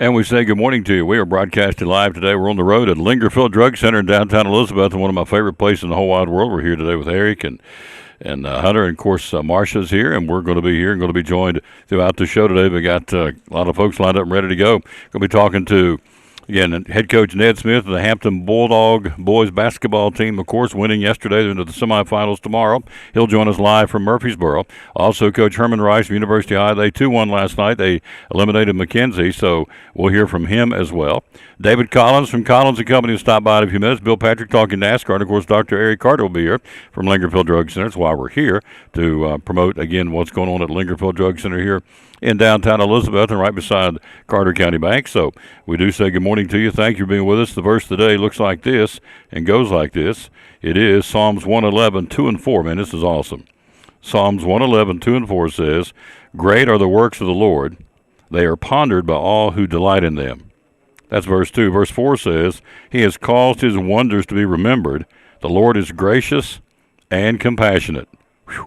And we say good morning to you. We are broadcasting live today. We're on the road at Lingerfield Drug Center in downtown Elizabeth, and one of my favorite places in the whole wide world. We're here today with Eric and Hunter, and of course Marsha's here, and we're going to be here and going to be joined throughout the show today. We got a lot of folks lined up and ready to go. Going to be talking to, again, head coach Ned Smith of the Hampton Bulldog boys basketball team, of course, winning yesterday. They're into the semifinals tomorrow. He'll join us live from Murfreesboro. Also, Coach Herman Rice from University High. They, too, won last night. They eliminated McKenzie, so we'll hear from him as well. David Collins from Collins & Company will stop by in a few minutes. Bill Patrick talking NASCAR. And, of course, Dr. Eric Carter will be here from Lingerfield Drug Center. That's why we're here, to promote, again, what's going on at Lingerfield Drug Center here in downtown Elizabeth and right beside Carter County Bank. So we do say good morning to you. Thank you for being with us. The verse of the day looks like this and goes like this. It is Psalms 111, 2 and 4. Man, this is awesome. Psalms 111, 2 and 4 says, "Great are the works of the Lord. They are pondered by all who delight in them." That's verse 2. Verse 4 says, "He has caused his wonders to be remembered. The Lord is gracious and compassionate." Whew.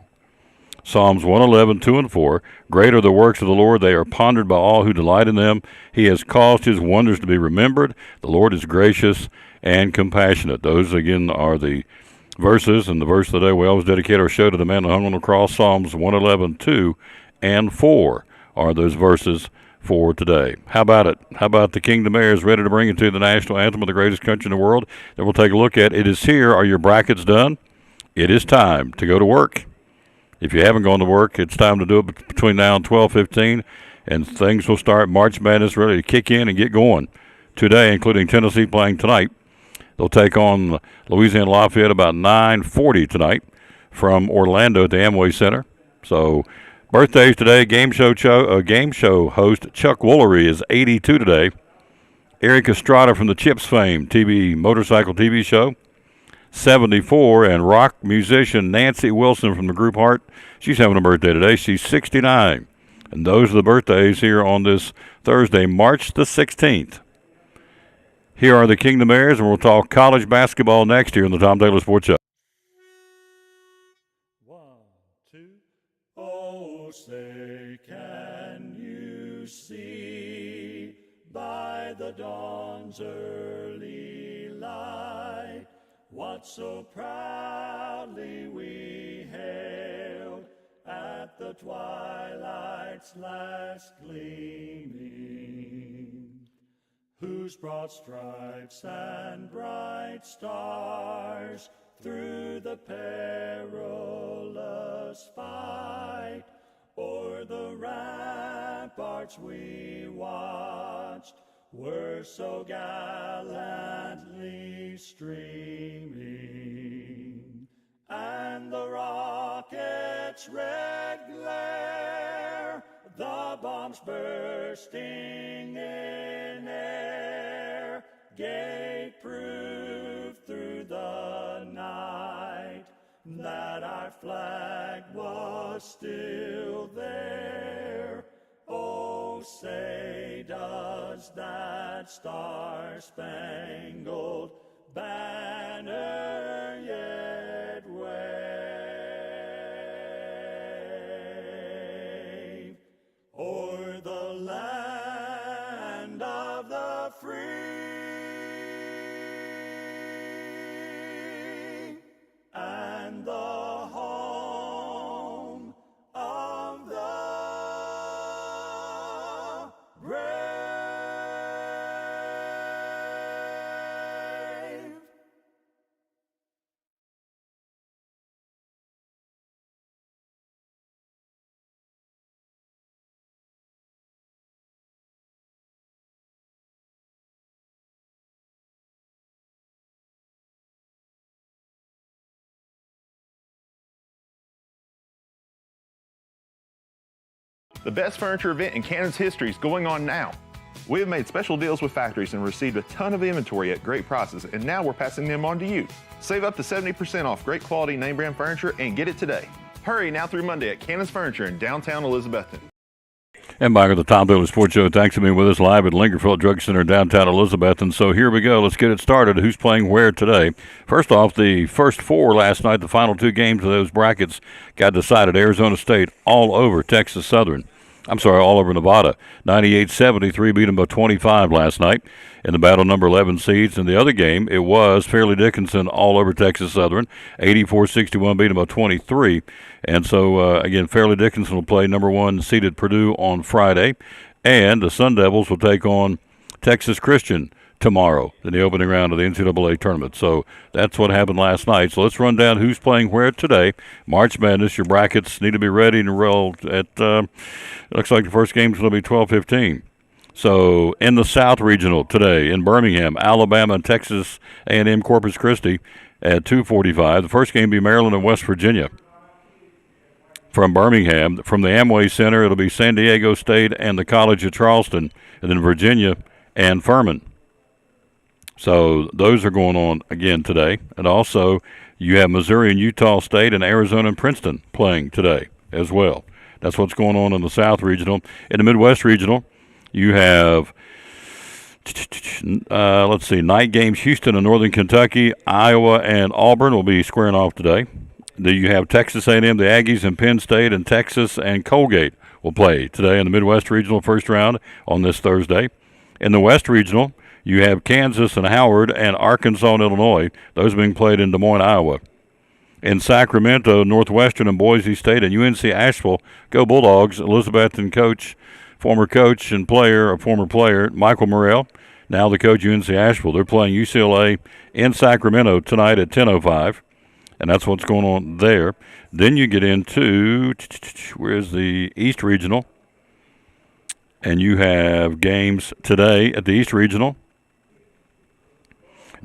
Psalms 111, 2 and 4. "Great are the works of the Lord. They are pondered by all who delight in them. He has caused his wonders to be remembered. The Lord is gracious and compassionate." Those, again, are the verses. And the verse of the day, we always dedicate our show to the man who hung on the cross. Psalms 111, 2 and 4 are those verses for today. How about it? How about the Kingdom Heirs ready to bring it to the national anthem of the greatest country in the world that we'll take a look at? It is here. Are your brackets done? It is time to go to work. If you haven't gone to work, it's time to do it between now and 12:15, and things will start. March Madness ready to kick in and get going today, including Tennessee playing tonight. They'll take on Louisiana Lafayette about 9:40 tonight from Orlando at the Amway Center. So birthdays today, game show host Chuck Woolery is 82 today. Eric Estrada from the Chips fame motorcycle TV show, 74, and rock musician Nancy Wilson from the group Heart, she's having a birthday today. She's 69. And those are the birthdays here on this Thursday, March the 16th. Here are the Kingdom Heirs, and we'll talk college basketball next year on the Tom Taylor Sports Show. 1, 2. Oh, say, can you see by the dawn's early light what so proudly we hailed at the twilight's last gleaming, whose broad stripes and bright stars through the perilous fight o'er the ramparts we watched were so gallantly streaming, and the rocket's red glare, the bombs bursting in air, gave proof through the night that our flag was still there. Oh, say, does that star-spangled banner yet wave o'er the land of the free and the home of the brave? The best furniture event in Cannon's history is going on now. We have made special deals with factories and received a ton of inventory at great prices, and now we're passing them on to you. Save up to 70% off great quality name brand furniture and get it today. Hurry now through Monday at Cannon's Furniture in downtown Elizabethton. And back at the Tom Taylor Sports Show. Thanks for being with us live at Lingerfield Drug Center, downtown Elizabeth. And so here we go. Let's get it started. Who's playing where today? First off, the first four last night, the final two games of those brackets got decided. Arizona State all over Texas Southern. all over Nevada. 98-73 beat them by 25 last night in the battle number 11 seeds. In the other game, it was Fairleigh Dickinson all over Texas Southern. 84-61 beat them by 23. And so, again, Fairleigh Dickinson will play number 1 seeded Purdue on Friday. And the Sun Devils will take on Texas Christian tomorrow in the opening round of the NCAA tournament. So that's what happened last night. So let's run down who's playing where today. March Madness, your brackets need to be ready and rolled at, it looks like the first game's going to be 12:15. So in the South Regional today in Birmingham, Alabama and Texas A&M Corpus Christi at 2:45. The first game will be Maryland and West Virginia. From Birmingham, from the Amway Center, it'll be San Diego State and the College of Charleston, and then Virginia and Furman. So those are going on again today. And also you have Missouri and Utah State and Arizona and Princeton playing today as well. That's what's going on in the South Regional. In the Midwest Regional, you have, night games. Houston and Northern Kentucky, Iowa and Auburn will be squaring off today. Then you have Texas A&M, the Aggies, and Penn State, and Texas and Colgate will play today in the Midwest Regional first round on this Thursday. In the West Regional, you have Kansas and Howard and Arkansas and Illinois. Those are being played in Des Moines, Iowa. In Sacramento, Northwestern and Boise State and UNC Asheville. Go Bulldogs. Elizabethton coach, former player, Michael Morrell, now the coach UNC Asheville. They're playing UCLA in Sacramento tonight at 10:05. And that's what's going on there. Then you get into, where's the East Regional? And you have games today at the East Regional.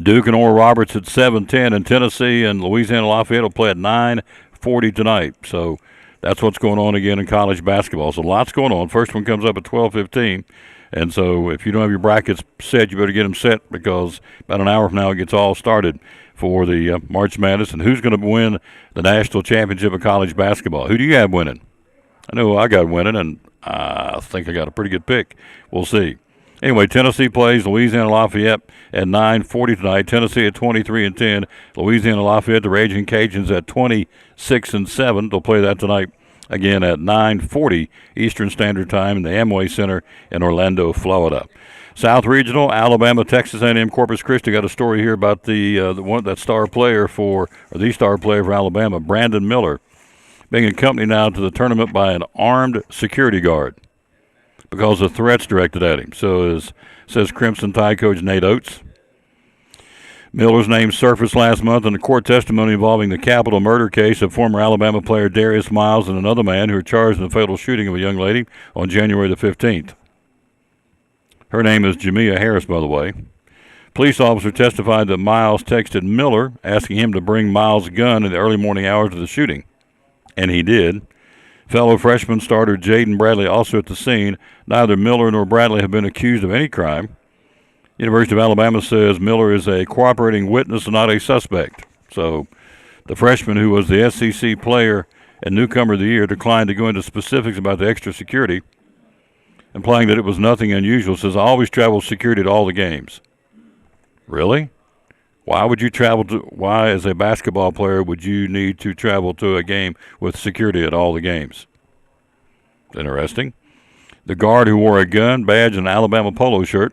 Duke and Oral Roberts at 7:10, and Tennessee and Louisiana Lafayette will play at 9:40 tonight. So that's what's going on again in college basketball. So lots going on. First one comes up at 12:15. And so if you don't have your brackets set, you better get them set because about an hour from now it gets all started for the March Madness. And who's going to win the national championship of college basketball? Who do you have winning? I know I got winning, and I think I got a pretty good pick. We'll see. Anyway, Tennessee plays Louisiana Lafayette at 9:40 tonight. Tennessee at 23-10. Louisiana Lafayette, the Raging Cajuns, at 26-7. They'll play that tonight again at 9:40 Eastern Standard Time in the Amway Center in Orlando, Florida. South Regional, Alabama, Texas A&M, Corpus Christi. Got a story here about the star player for Alabama, Brandon Miller, being accompanied now to the tournament by an armed security guard because of threats directed at him. So says Crimson Tide coach Nate Oates. Miller's name surfaced last month in a court testimony involving the capital murder case of former Alabama player Darius Miles and another man who were charged in the fatal shooting of a young lady on January the 15th. Her name is Jamia Harris, by the way. Police officer testified that Miles texted Miller asking him to bring Miles' gun in the early morning hours of the shooting, and he did. Fellow freshman starter Jaden Bradley also at the scene. Neither Miller nor Bradley have been accused of any crime. University of Alabama says Miller is a cooperating witness and not a suspect. So the freshman, who was the SEC player and newcomer of the year, declined to go into specifics about the extra security, implying that it was nothing unusual. Says, I always travel security to all the games. Really? Why, as a basketball player, would you need to travel to a game with security at all the games? Interesting. The guard, who wore a gun, badge, and an Alabama polo shirt,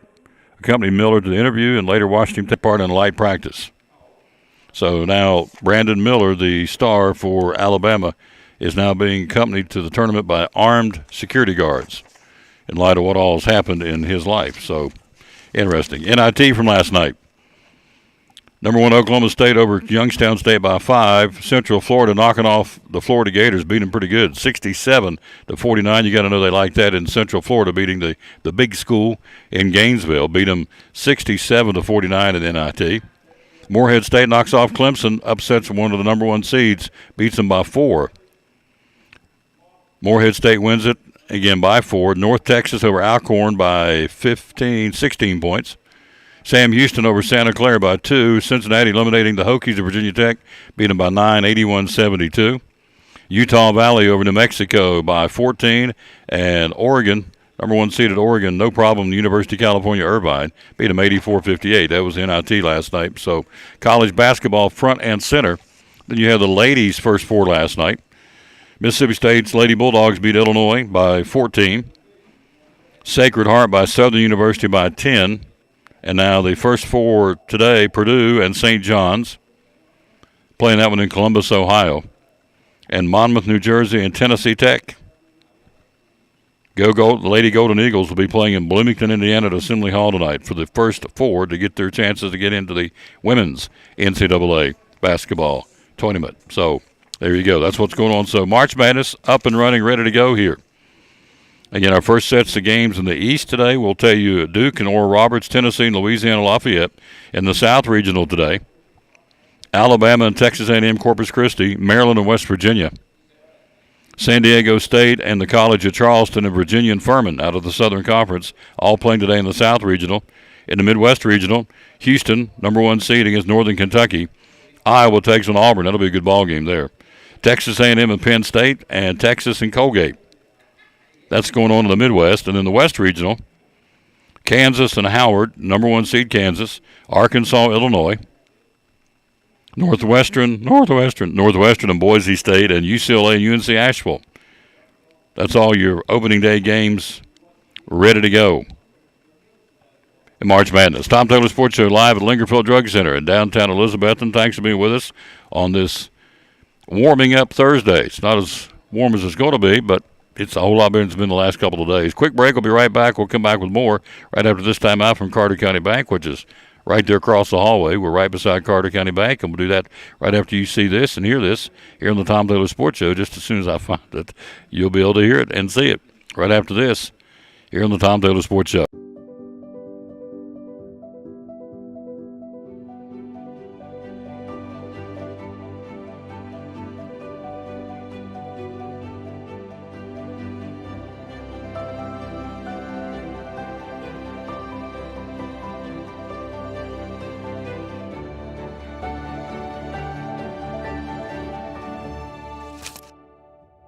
accompanied Miller to the interview and later watched him take part in light practice. So now Brandon Miller, the star for Alabama, is now being accompanied to the tournament by armed security guards in light of what all has happened in his life. So interesting. NIT from last night. Number 1 Oklahoma State over Youngstown State by 5. Central Florida knocking off the Florida Gators, beat them pretty good, 67-49. You got to know they like that in Central Florida, beating the big school in Gainesville, beat them 67-49 in NIT. Morehead State knocks off Clemson, upsets one of the number 1 seeds, beats them by 4. Morehead State wins it again by 4. North Texas over Alcorn by 16 points. Sam Houston over Santa Clara by 2. Cincinnati eliminating the Hokies of Virginia Tech, beat them by 9, 81-72. Utah Valley over New Mexico by 14. And Oregon, number 1 seeded Oregon, no problem, University of California, Irvine, beat them 84-58. That was NIT last night. So college basketball front and center. Then you have the ladies' first 4 last night. Mississippi State's Lady Bulldogs beat Illinois by 14. Sacred Heart by Southern University by 10. And now the first four today, Purdue and St. John's, playing that one in Columbus, Ohio. And Monmouth, New Jersey, and Tennessee Tech. The Lady Golden Eagles will be playing in Bloomington, Indiana at Assembly Hall tonight for the first four to get their chances to get into the women's NCAA basketball tournament. So there you go. That's what's going on. So March Madness up and running, ready to go here. Again, our first sets of games in the East today. We'll tell you Duke and Oral Roberts, Tennessee and Louisiana Lafayette. In the South Regional today, Alabama and Texas A&M Corpus Christi, Maryland and West Virginia. San Diego State and the College of Charleston and Virginia and Furman out of the Southern Conference, all playing today in the South Regional. In the Midwest Regional, Houston, number 1 seed against Northern Kentucky. Iowa takes on Auburn. That'll be a good ball game there. Texas A&M and Penn State, and Texas and Colgate. That's going on in the Midwest. And in the West Regional, Kansas and Howard, number 1 seed Kansas, Arkansas, Illinois, Northwestern and Boise State, and UCLA and UNC Asheville. That's all your opening day games ready to go in March Madness. Tom Taylor Sports Show live at Lingerfield Drug Center in downtown Elizabethton. Thanks for being with us on this warming up Thursday. It's not as warm as it's going to be, but it's a whole lot better than it's been the last couple of days. Quick break. We'll be right back. We'll come back with more right after this time out from Carter County Bank, which is right there across the hallway. We're right beside Carter County Bank, and we'll do that right after you see this and hear this here on the Tom Taylor Sports Show. Just as soon as I find it, you'll be able to hear it and see it right after this here on the Tom Taylor Sports Show.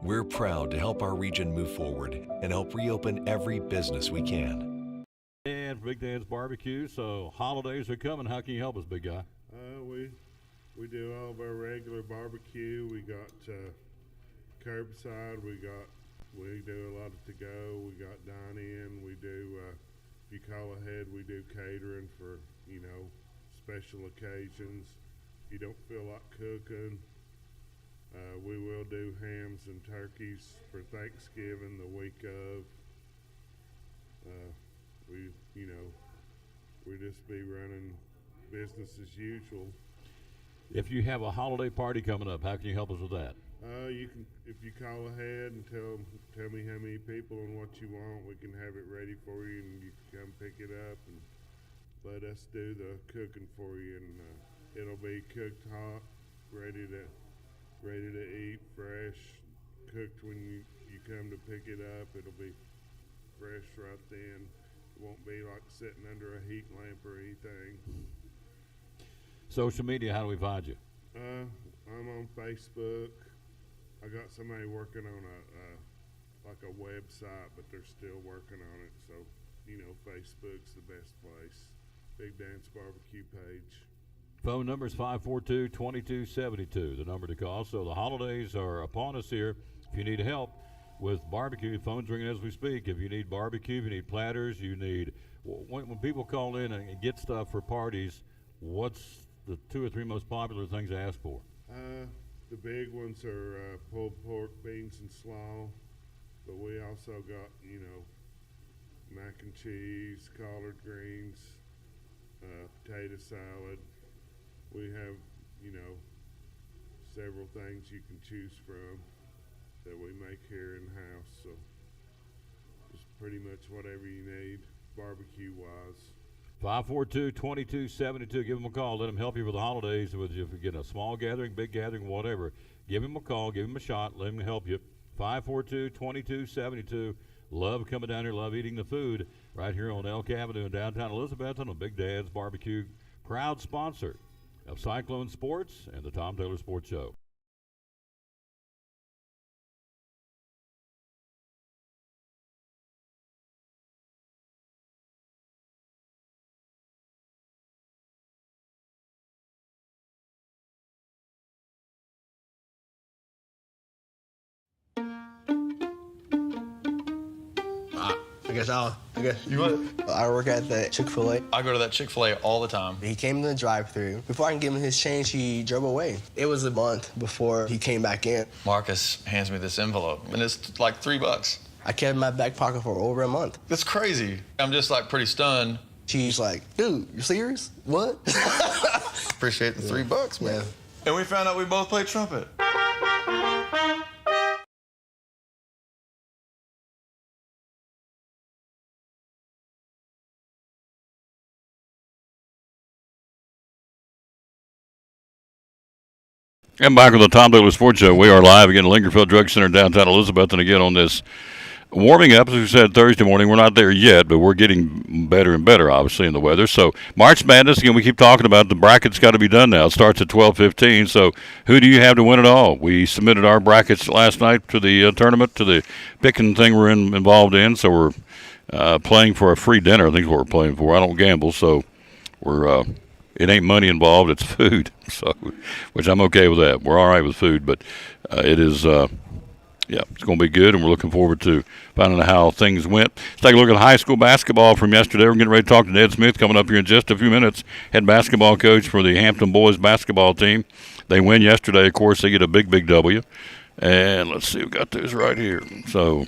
We're proud to help our region move forward and help reopen every business we can. And Big Dan's Barbecue, so holidays are coming. How can you help us, big guy? We do all of our regular barbecue. We got curbside. We do a lot of to-go. We got dine-in. We do, if you call ahead, we do catering for, special occasions. If you don't feel like cooking, we will do hams and turkeys for Thanksgiving the week of. We just be running business as usual. If you have a holiday party coming up, how can you help us with that? You can, if you call ahead and tell me how many people and what you want, we can have it ready for you, and you can come pick it up and let us do the cooking for you, and it'll be cooked hot, ready to eat, fresh, cooked when you come to pick it up. It'll be fresh right then. It won't be like sitting under a heat lamp or anything. Social media, how do we find you? I'm on Facebook. I got somebody working on a website, but they're still working on it. So, Facebook's the best place. Big Dan's Barbecue page. Phone number is 542-2272, the number to call. So the holidays are upon us here. If you need help with barbecue, phone's ringing as we speak. If you need barbecue, if you need platters, when people call in and get stuff for parties, what's the 2 or 3 most popular things to ask for? The big ones are pulled pork, beans, and slaw. But we also got, mac and cheese, collard greens, potato salad. We have, several things you can choose from that we make here in-house. So just pretty much whatever you need barbecue-wise. 542-2272. Give them a call. Let them help you with the holidays. If you get a small gathering, big gathering, whatever, give them a call. Give them a shot. Let them help you. 542-2272. Love coming down here. Love eating the food right here on Elk Avenue in downtown Elizabethton on Big Dad's Barbecue. Proud sponsor of Cyclone Sports and the Tom Taylor Sports Show. I work at the Chick-fil-A. I go to that Chick-fil-A all the time. He came to the drive-thru. Before I can give him his change, he drove away. It was a month before he came back in. Marcus hands me this envelope, and it's like $3. I kept it in my back pocket for over a month. That's crazy. I'm just like pretty stunned. She's like, dude, you serious? What? Appreciate the $3, man. Yeah. And we found out we both play trumpet. And back on the Tom Douglas Sports Show, we are live again at Lingerfield Drug Center, downtown Elizabeth, and again on this warming up, as we said, Thursday morning. We're not there yet, but we're getting better and better, obviously, in the weather. So March Madness, again, we keep talking about the bracket's got to be done now. It starts at 12:15. So who do you have to win it all? We submitted our brackets last night to the tournament, to the picking thing we're involved in. So we're playing for a free dinner, I think is what we're playing for. I don't gamble, so we're it ain't money involved, it's food. So, which I'm okay with that. We're all right with food, but it is, it's going to be good, and we're looking forward to finding out how things went. Let's take a look at high school basketball from yesterday. We're getting ready to talk to Ned Smith coming up here in just a few minutes, head basketball coach for the Hampton boys basketball team. They win yesterday, of course. They get a big, big W. And let's see, we've got those right here. So,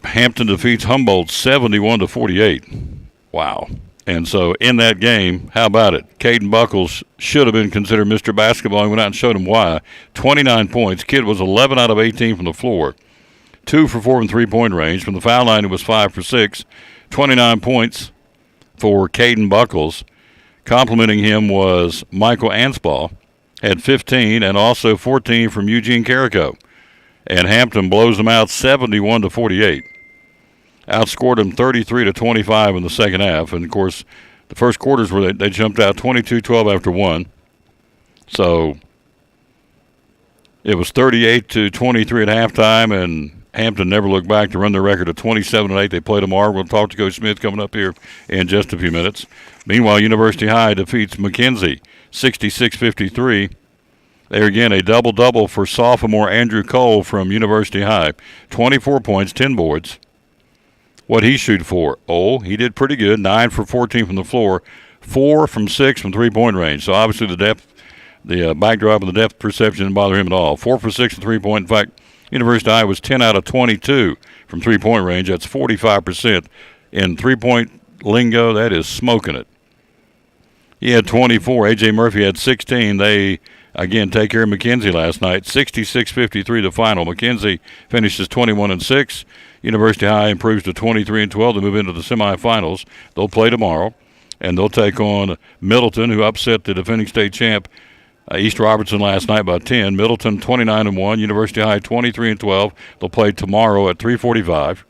Hampton defeats Humboldt 71-48. Wow. And so in that game, how about it? Caden Buckles should have been considered Mr. Basketball. He went out and showed him why. 29 points. Kid was 11 out of 18 from the floor. 2 for 4 from three-point range. From the foul line, it was 5 for 6. 29 points for Caden Buckles. Complimenting him was Michael Anspaugh. Had 15 and also 14 from Eugene Carrico. And Hampton blows them out 71-48. Outscored them 33-25 in the second half. And, of course, the first quarters where they jumped out 22-12 after one. So it was 38-23 at halftime, and Hampton never looked back to run their record of 27-8. They play tomorrow. We'll talk to Coach Smith coming up here in just a few minutes. Meanwhile, University High defeats McKenzie 66-53. There again, a double-double for sophomore Andrew Cole from University High. 24 points, 10 boards. What'd he shoot for? Oh, he did pretty good. 9 for 14 from the floor, 4 from 6 from three-point range. So obviously the depth, the backdrop and the depth perception didn't bother him at all. 4 for 6 from three-point. In fact, University High was 10 out of 22 from three-point range. That's 45%. In three-point lingo, that is smoking it. He had 24. A.J. Murphy had 16. They, again, take care of McKenzie last night. 66-53 the final. McKenzie finishes 21-6. University High improves to 23-12 to move into the semifinals. They'll play tomorrow, and they'll take on Middleton, who upset the defending state champ East Robertson last night by 10. Middleton 29-1. University High 23-12. They'll play tomorrow at 3:45.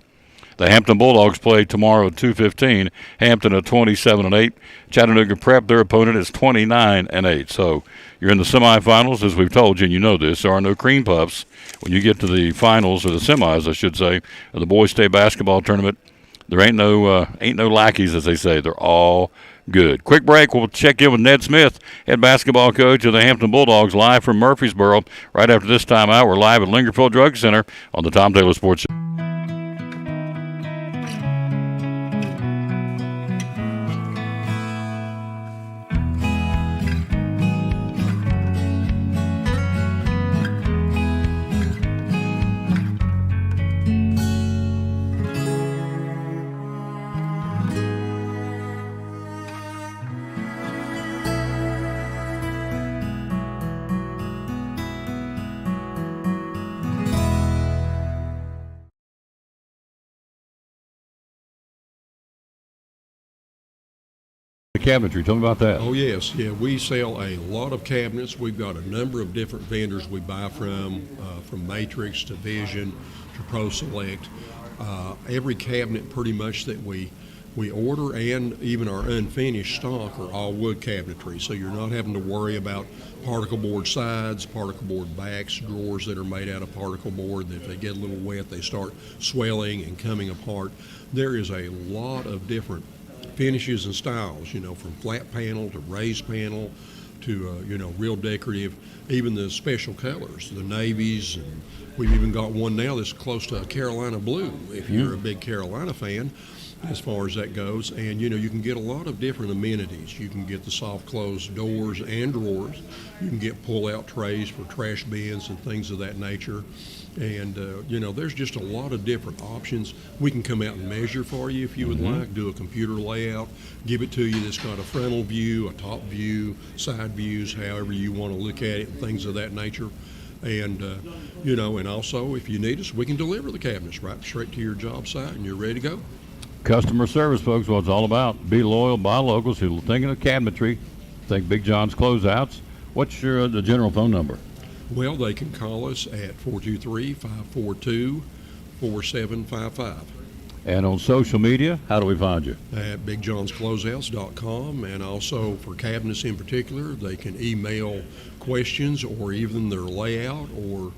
The Hampton Bulldogs play tomorrow at 2:15. Hampton at 27-8. Chattanooga Prep, their opponent, is 29-8. So you're in the semifinals, as we've told you, and you know this. There are no cream puffs when you get to the finals, or the semis, I should say, of the boys' state basketball tournament. There ain't no lackeys, as they say. They're all good. Quick break. We'll check in with Ned Smith, head basketball coach of the Hampton Bulldogs, live from Murfreesboro. Right after this time out, we're live at Lingerfield Drug Center on the Tom Taylor Sports Show. Cabinetry. Tell me about that. Oh, yes. Yeah, we sell a lot of cabinets. We've got a number of different vendors we buy from Matrix to Vision to Pro Select. Every cabinet pretty much that we order, and even our unfinished stock, are all wood cabinetry. So you're not having to worry about particle board sides, particle board backs, drawers that are made out of particle board that if they get a little wet, they start swelling and coming apart. There is a lot of different finishes and styles, from flat panel to raised panel real decorative, even the special colors, the navies, and we've even got one now that's close to a Carolina blue, if you're a big Carolina fan, as far as that goes. And, you can get a lot of different amenities. You can get the soft close doors and drawers. You can get pull-out trays for trash bins and things of that nature. And, there's just a lot of different options. We can come out and measure for you if you would like, do a computer layout, give it to you that's got a frontal view, a top view, side views, however you want to look at it, and things of that nature. And, and also if you need us, we can deliver the cabinets right straight to your job site and you're ready to go. Customer service, folks, what it's all about. Be loyal, buy locals who are thinking of cabinetry. Think Big John's Closeouts. What's the general phone number? Well, they can call us at 423-542-4755. And on social media, how do we find you? At BigJohn'sCloseouts.com, and also for cabinets in particular, they can email questions or even their layout or,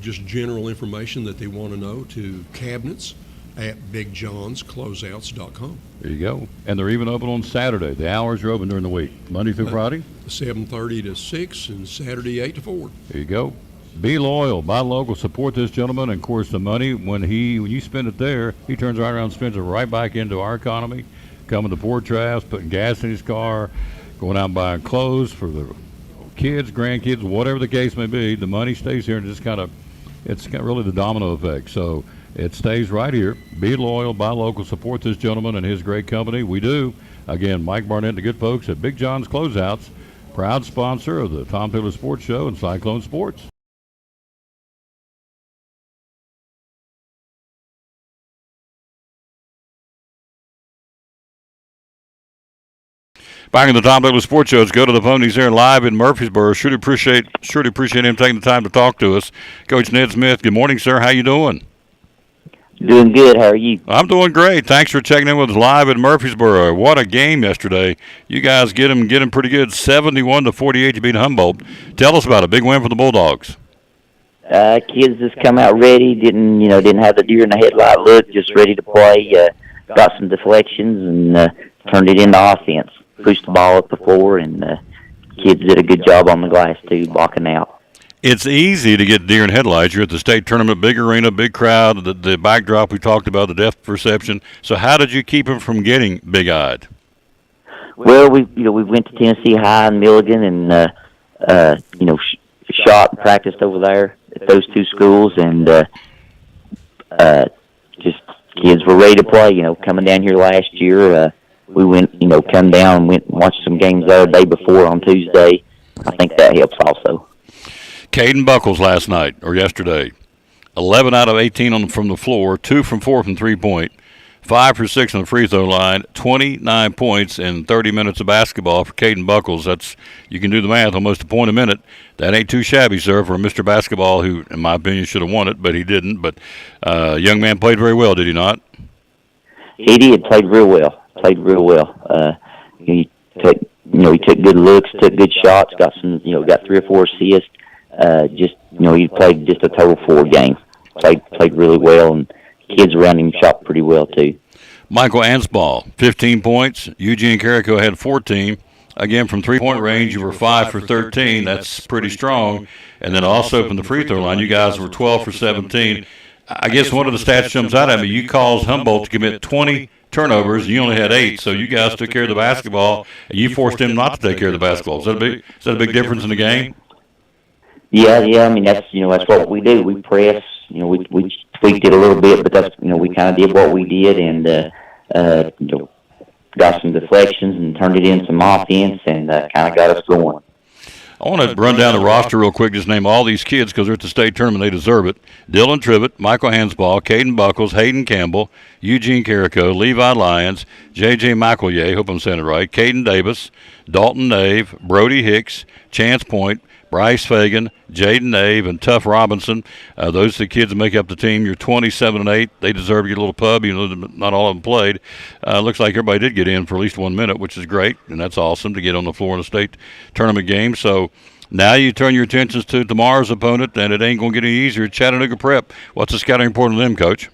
just general information that they want to know to cabinets at BigJohn'sCloseouts.com. There you go. And they're even open on Saturday. The hours are open during the week, Monday through Friday? 7:30 to 6 and Saturday 8 to 4. There you go. Be loyal, buy local, support this gentleman, and of course the money, when you spend it there, he turns right around and spends it right back into our economy, coming to Port Trask, putting gas in his car, going out and buying clothes for the kids, grandkids, whatever the case may be. The money stays here, and it's got really the domino effect. So it stays right here. Be loyal, buy local, support this gentleman and his great company. We do. Again, Mike Barnett and the good folks at Big John's Closeouts, proud sponsor of the Tom Taylor Sports Show and Cyclone Sports. Back in the Tom Taylor Sports Show, let's go to the phone. He's there live in Murfreesboro. Sure appreciate him taking the time to talk to us. Coach Ned Smith, good morning, sir. How you doing? Doing good. How are you? I'm doing great. Thanks for checking in with us live in Murfreesboro. What a game yesterday. You guys get them pretty good. 71-48, you beat Humboldt. Tell us about a big win for the Bulldogs. Kids just come out ready. Didn't have the deer in the headlight look. Just ready to play. Got some deflections and turned it into offense. Pushed the ball up the floor, and kids did a good job on the glass too, blocking out. It's easy to get deer in headlights. You're at the state tournament, big arena, big crowd, the backdrop we talked about, the depth perception. So how did you keep them from getting big-eyed? Well, we went to Tennessee High and Milligan, and shot and practiced over there at those two schools, and just kids were ready to play. Coming down here last year, we went come down and went and watched some games there the day before on Tuesday. I think that helps also. Caden Buckles last night, or yesterday, 11 out of 18 from the floor, 2 from 4 from three-point, 5 for 6 on the free throw line, 29 points in 30 minutes of basketball for Caden Buckles. That's, you can do the math, almost a point a minute. That ain't too shabby, sir, for Mr. Basketball, who, in my opinion, should have won it, but he didn't. But young man played very well, did he not? He did, played real well. He took good looks, took good shots, got 3 or 4 assists. He played just a total 4 game. Played really well, and kids around him shot pretty well too. Michael Ansball, 15 points. Eugene Carrico had 14. Again, from three-point range, you were 5 for 13. That's pretty strong. And then also from the free throw line, you guys were 12 for 17. I guess one of the stats jumps out at me. You caused Humboldt to commit 20 turnovers, and you only had 8. So you guys took care of the basketball, and you forced them not to take care of the basketball. Is that a big difference in the game? Yeah. I mean, that's what we do. We press. We tweaked it a little bit, but that's we kind of did what we did, and got some deflections and turned it into some offense, and kind of got us going. I want to run down the roster real quick, just name all these kids because they're at the state tournament. They deserve it. Dylan Trivett, Michael Hansball, Caden Buckles, Hayden Campbell, Eugene Carrico, Levi Lyons, J.J. McEllier, hope I'm saying it right, Caden Davis, Dalton Nave, Brody Hicks, Chance Point, Bryce Fagan, Jaden Nave, and Tuff Robinson. Those are the kids that make up the team. You're 27-8. They deserve to get a little pub. Not all of them played. Looks like everybody did get in for at least 1 minute, which is great, and that's awesome to get on the floor in a state tournament game. So now you turn your attentions to tomorrow's opponent, and it ain't going to get any easier. Chattanooga Prep. What's the scouting report on them, Coach?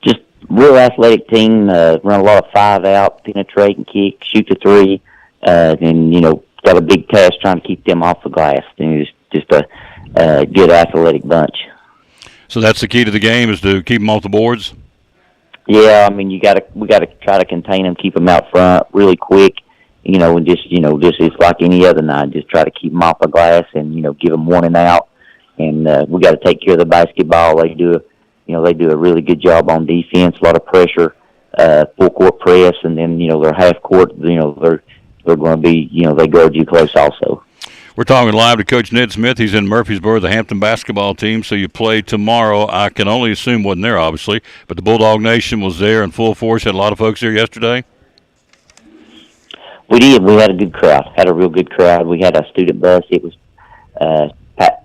Just real athletic team. Run a lot of 5-out, penetrate and kick, shoot the 3, and got a big task trying to keep them off the glass. And it's just a good athletic bunch. So that's the key to the game, is to keep them off the boards? Yeah, I mean, we got to try to contain them, keep them out front really quick, and just it's like any other night. Just try to keep them off the glass and, give them one and out. And we got to take care of the basketball. They do a really good job on defense, a lot of pressure, full court press, and then, their half court, they're going to be, they guard you close also. We're talking live to Coach Ned Smith. He's in Murfreesboro, the Hampton basketball team. So you play tomorrow. I can only assume wasn't there, obviously, but the Bulldog Nation was there in full force. Had a lot of folks there yesterday. We did. We had a good crowd. Had a real good crowd. We had a student bus. It was,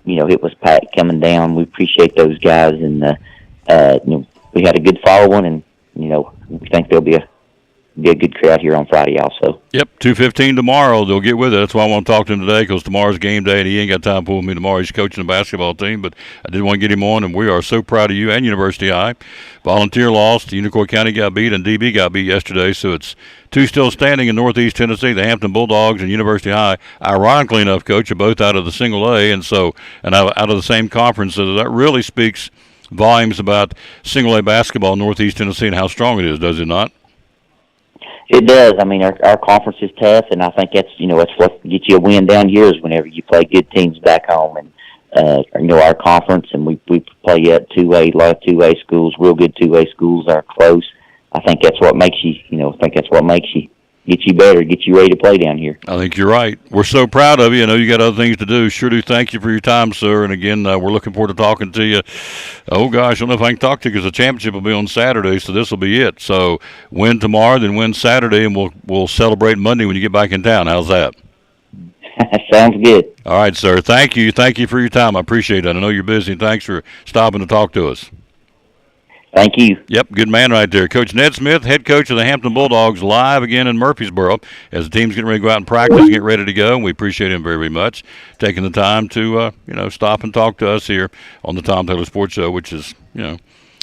it was packed coming down. We appreciate those guys, and we had a good following, and we think there'll be a good crowd here on Friday also. Yep, 2:15 tomorrow. They'll get with it. That's why I want to talk to him today, because tomorrow's game day, and he ain't got time for me tomorrow. He's coaching the basketball team, but I did want to get him on, and we are so proud of you and University High. Volunteer lost. Unicoi County got beat, and DB got beat yesterday, so it's two still standing in Northeast Tennessee, the Hampton Bulldogs and University High. Ironically enough, Coach, are both out of the Single A, and out of the same conference, so that really speaks volumes about Single A basketball in Northeast Tennessee and how strong it is, does it not? It does. I mean, our conference is tough, and I think that's what gets you a win down here is whenever you play good teams back home. And our conference, and we play at 2A, a lot of 2A schools, real good 2A schools are close. I think that's what makes you, get you better, get you ready to play down here. I think you're right. We're so proud of you. I know you got other things to do. Sure do. Thank you for your time, sir. And again, we're looking forward to talking to you. Oh, gosh, I don't know if I can talk to you because the championship will be on Saturday, so this will be it. So win tomorrow, then win Saturday, and we'll celebrate Monday when you get back in town. How's that? Sounds good. All right, sir. Thank you. Thank you for your time. I appreciate it. I know you're busy. Thanks for stopping to talk to us. Thank you. Yep, good man right there. Coach Ned Smith, head coach of the Hampton Bulldogs, live again in Murfreesboro as the team's getting ready to go out and practice, get ready to go, and we appreciate him very, very much taking the time to, stop and talk to us here on the Tom Taylor Sports Show, which is,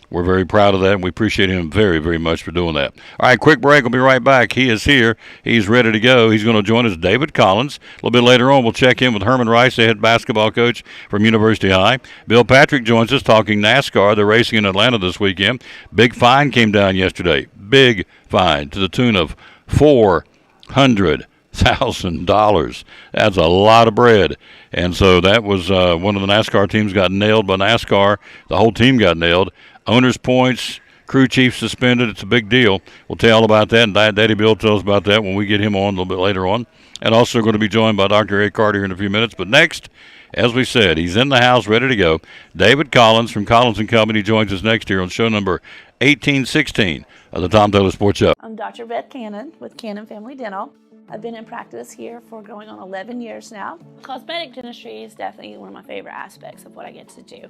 we're very proud of that, and we appreciate him very, very much for doing that. All right, quick break. We'll be right back. He is here. He's ready to go. He's going to join us, David Collins. A little bit later on, we'll check in with Herman Rice, the head basketball coach from University High. Bill Patrick joins us talking NASCAR. They're racing in Atlanta this weekend. Big fine came down yesterday. Big fine to the tune of $400,000. That's a lot of bread. And so that was one of the NASCAR teams got nailed by NASCAR. The whole team got nailed. Owners' points, crew chief suspended. It's a big deal. We'll tell you all about that, and Daddy Bill will tell us about that when we get him on a little bit later on. And also going to be joined by Dr. Eric Carter here in a few minutes. But next, as we said, he's in the house, ready to go. David Collins from Collins & Company joins us next here on show number 1816 of the Tom Taylor Sports Show. I'm Dr. Beth Cannon with Cannon Family Dental. I've been in practice here for going on 11 years now. Cosmetic dentistry is definitely one of my favorite aspects of what I get to do.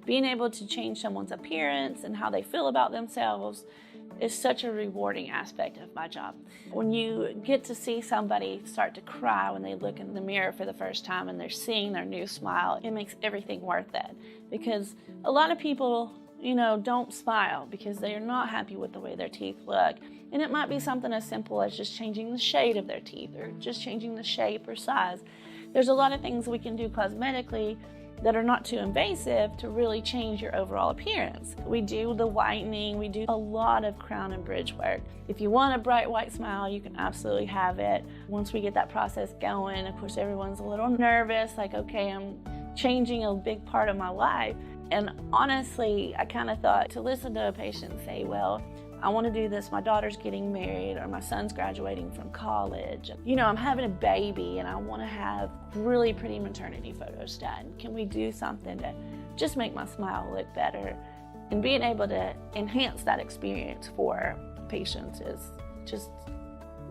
Being able to change someone's appearance and how they feel about themselves is such a rewarding aspect of my job. When you get to see somebody start to cry when they look in the mirror for the first time and they're seeing their new smile, it makes everything worth it. Because a lot of people, don't smile because they are not happy with the way their teeth look. And it might be something as simple as just changing the shade of their teeth or just changing the shape or size. There's a lot of things we can do cosmetically that are not too invasive to really change your overall appearance. We do the whitening, we do a lot of crown and bridge work. If you want a bright white smile, you can absolutely have it. Once we get that process going, of course everyone's a little nervous, like, okay, I'm changing a big part of my life. And honestly, I kind of thought to listen to a patient say, well, I want to do this, my daughter's getting married or my son's graduating from college. I'm having a baby and I want to have really pretty maternity photos done. Can we do something to just make my smile look better? And being able to enhance that experience for patients is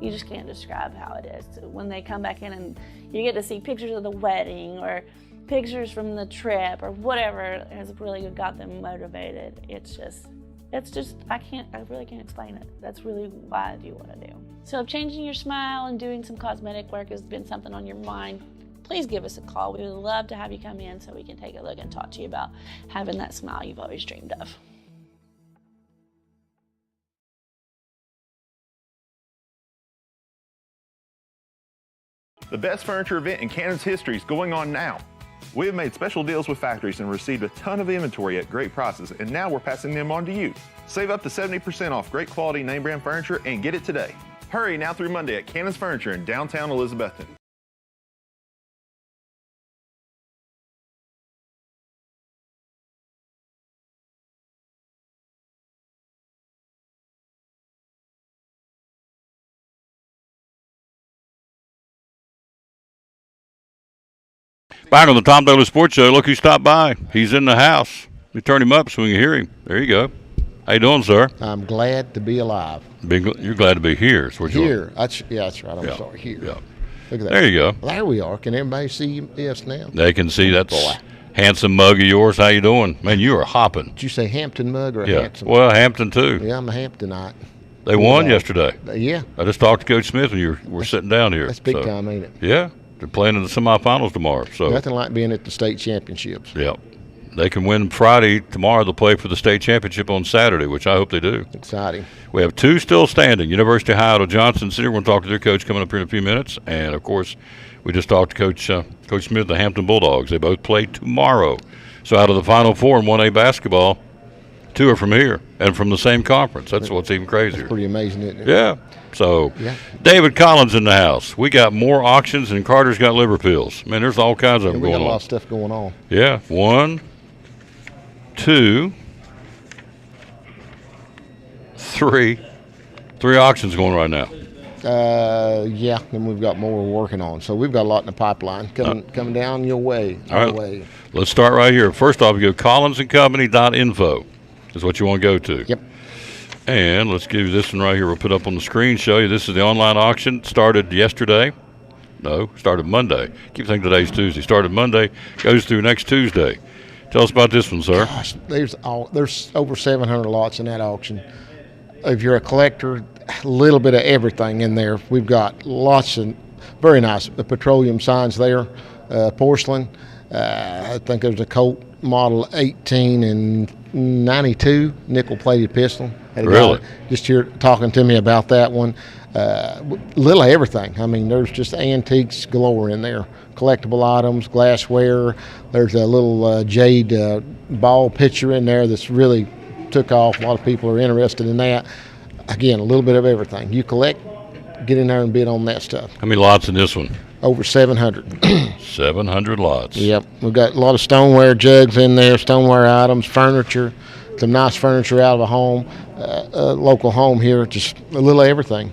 you just can't describe how it is. So when they come back in and you get to see pictures of the wedding or pictures from the trip or whatever has really got them motivated, I really can't explain it. That's really why I do what I do. So if changing your smile and doing some cosmetic work has been something on your mind, please give us a call. We would love to have you come in so we can take a look and talk to you about having that smile you've always dreamed of. The best furniture event in Cannon's history is going on now. We have made special deals with factories and received a ton of inventory at great prices, and now we're passing them on to you. Save up to 70% off great quality name brand furniture and get it today. Hurry now through Monday at Cannon's Furniture in downtown Elizabethton. Back on the Tom Daly Sports Show, look who stopped by. He's in the house. We turn him up so we can hear him. There you go. How you doing, sir? I'm glad to be alive. You're glad to be here. Is what Here. That's right. I'm Yeah. sorry. Here. Yeah. Look at that. There you go. There we are. Can everybody see us now? They can see that's Boy. handsome mug of yours. How you doing? Man, you are hopping. Did you say Hampton mug or Yeah. Hampton? Well, Hampton, too. Yeah, I'm a Hamptonite. They won Yeah. yesterday. Yeah. I just talked to Coach Smith when we're sitting down here. That's big So, time, ain't it? Yeah. They're playing in the semifinals tomorrow. So, Nothing like being at the state championships. yeah. They can win Friday. Tomorrow they'll play for the state championship on Saturday, which I hope they do. Exciting. We have two still standing. University of Ohio, Johnson City. We're going to talk to their coach coming up here in a few minutes. And, of course, we just talked to Coach Smith, the Hampton Bulldogs. They both play tomorrow. So out of the Final Four in 1A basketball, two are from here and from the same conference. That's what's even crazier. Pretty amazing, isn't it? Yeah. So, Yeah. David Collins in the house. We got more auctions than Carter's got liver pills. Man, there's all kinds of them We got going a lot on. of stuff going on. Yeah. 1, 2, 3. 3 auctions going right now. Yeah, and we've got more we're working on. So we've got a lot in the pipeline coming down your way. All right. Our way. Let's start right here. First off, you go collinsandcompany.info is what you want to go to. Yep. And let's give you this one right here. We'll put up on the screen, show you. This is the online auction. Started yesterday. No, started Monday. Keep thinking today's Tuesday. Started Monday, goes through next Tuesday. Tell us about this one, sir. Gosh, there's over 700 lots in that auction. If you're a collector, a little bit of everything in there. We've got lots of very nice petroleum signs there, porcelain. I think there's a Colt Model 18 and 92 nickel-plated pistol. Had a Really? guy just here talking to me about that one. Little of everything. I mean, there's just antiques galore in there. Collectible items, glassware. There's a little jade ball pitcher in there that's really took off. A lot of people are interested in that. Again, a little bit of everything. You collect, get in there and bid on that stuff. How many lots in this one? Over 700. 700 lots. Yep. We've got a lot of stoneware jugs in there, stoneware items, furniture, some nice furniture out of a home, a local home here, just a little of everything.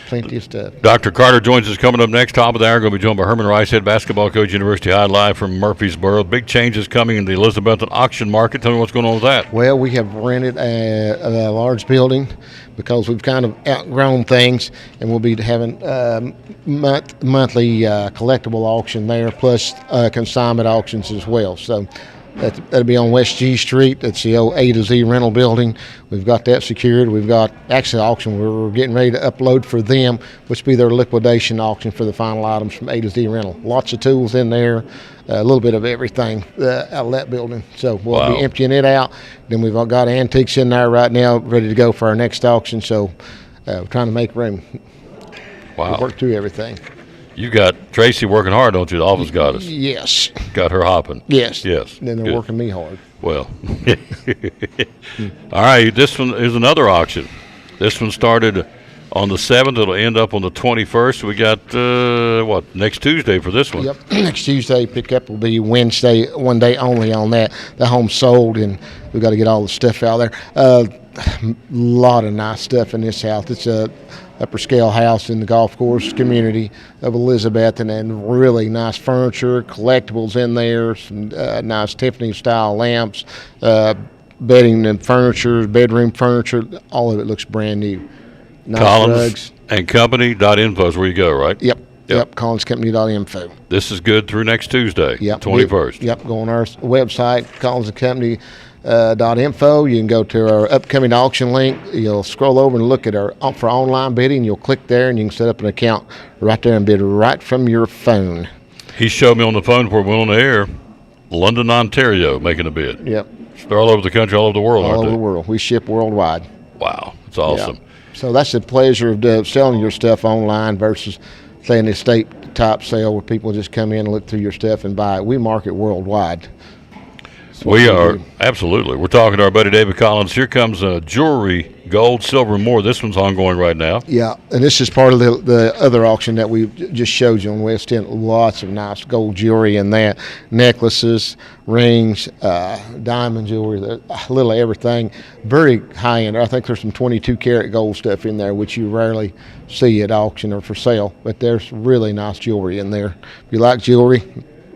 Plenty of stuff. Dr. Carter joins us coming up next. Top of the hour, going to be joined by Herman Rice, head basketball coach, University High, live from Murfreesboro. Big changes coming in the Elizabethton auction market. Tell me what's going on with that. Well, we have rented a large building because we've kind of outgrown things, and we'll be having monthly collectible auction there, plus consignment auctions as well. So that'll be on West G Street. That's the old A to Z rental building. We've got that secured. We've got actually auction we're getting ready to upload for them, which will be their liquidation auction for the final items from A to Z rental. Lots of tools in there, a little bit of everything out of that building. So we'll Wow. be emptying it out. Then we've got antiques in there right now, ready to go for our next auction. So we're trying to make room. Wow. Work through everything. You got Tracy working hard, don't you? The office goddess. Yes. Got her hopping. Yes. Yes. And then they're Good. working me hard. Well, all right. This one is another auction. This one started on the 7th. It'll end up on the 21st. We got, next Tuesday for this one. Yep. Next Tuesday pickup will be Wednesday, one day only on that. The home's sold, and we've got to get all the stuff out there. A lot of nice stuff in this house. It's a upper scale house in the golf course community of Elizabeth, and really nice furniture, collectibles in there, some nice Tiffany style lamps, bedding and furniture, bedroom furniture. All of it looks brand new. Nice Collins rugs. and Company.info is where you go, right? Yep. CollinsCompany.info. This is good through next Tuesday, Yep. 21st. Yep. Go on our website, CollinsandCompany.info. You can go to our upcoming auction link. You'll scroll over and look at our for online bidding. You'll click there, and you can set up an account right there and bid right from your phone. He showed me on the phone before we went on the air, London, Ontario, making a bid. Yep. They're all over the country, all over the world, All aren't over they? the world. We ship worldwide. Wow, it's awesome. Yeah. So that's the pleasure of selling your stuff online versus, say, an estate top sale where people just come in and look through your stuff and buy it. We market worldwide. We are, absolutely. We're talking to our buddy David Collins. Here comes jewelry, gold, silver, and more. This one's ongoing right now. Yeah, and this is part of the other auction that we just showed you on West End. Lots of nice gold jewelry in that. Necklaces, rings, diamond jewelry, a little of everything. Very high end. I think there's some 22-karat gold stuff in there, which you rarely see at auction or for sale. But there's really nice jewelry in there. If you like jewelry,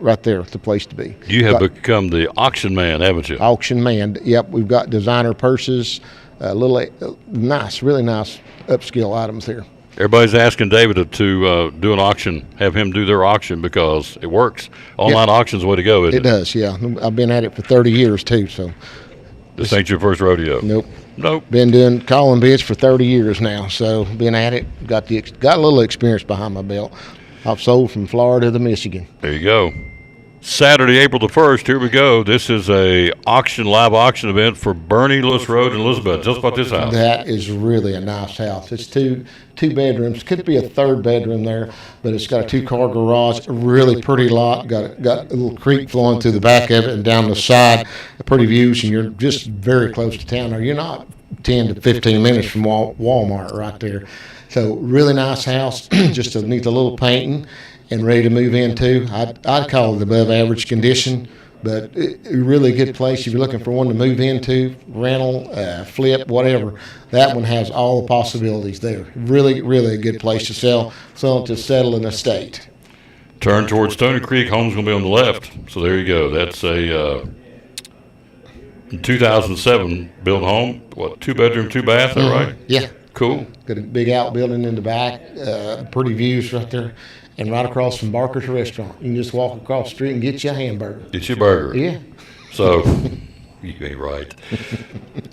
right there, it's the place to be. You have become the auction man, haven't you? Auction man. Yep, we've got designer purses, nice, really nice upscale items here. Everybody's asking David to do an auction, have him do their auction because it works. Online auction's the way to go, isn't it? It does, yeah. I've been at it for 30 years too, so. This ain't your first rodeo. Nope. Been calling bids for 30 years now, so been at it. Got a little experience behind my belt. I've sold from Florida to Michigan. There you go. Saturday, April the 1st, here we go. This is a live auction event for Bernie Lewis Road in Elizabeth. Tell us about this house. That is really a nice house. It's two bedrooms. Could be a third bedroom there, but it's got a 2-car garage, a really pretty lot. Got a little creek flowing through the back of it and down the side. Pretty views, and you're just very close to town. Or you're not 10 to 15 minutes from Walmart right there. So really nice house. Just needs a little painting and ready to move into. I'd call it above average condition, but a really good place if you're looking for one to move into, rental, flip, whatever. That one has all the possibilities there. Really, really a good place to settle an estate. Turn towards Stony Creek. Home's going to be on the left. So there you go. That's a 2007 built home. What, 2-bedroom, 2-bath? Is that right? Yeah. Cool. Got a big outbuilding in the back. Pretty views right there. And right across from Barker's Restaurant. You can just walk across the street and get you a hamburger. Get you a burger. Yeah. So, you ain't right.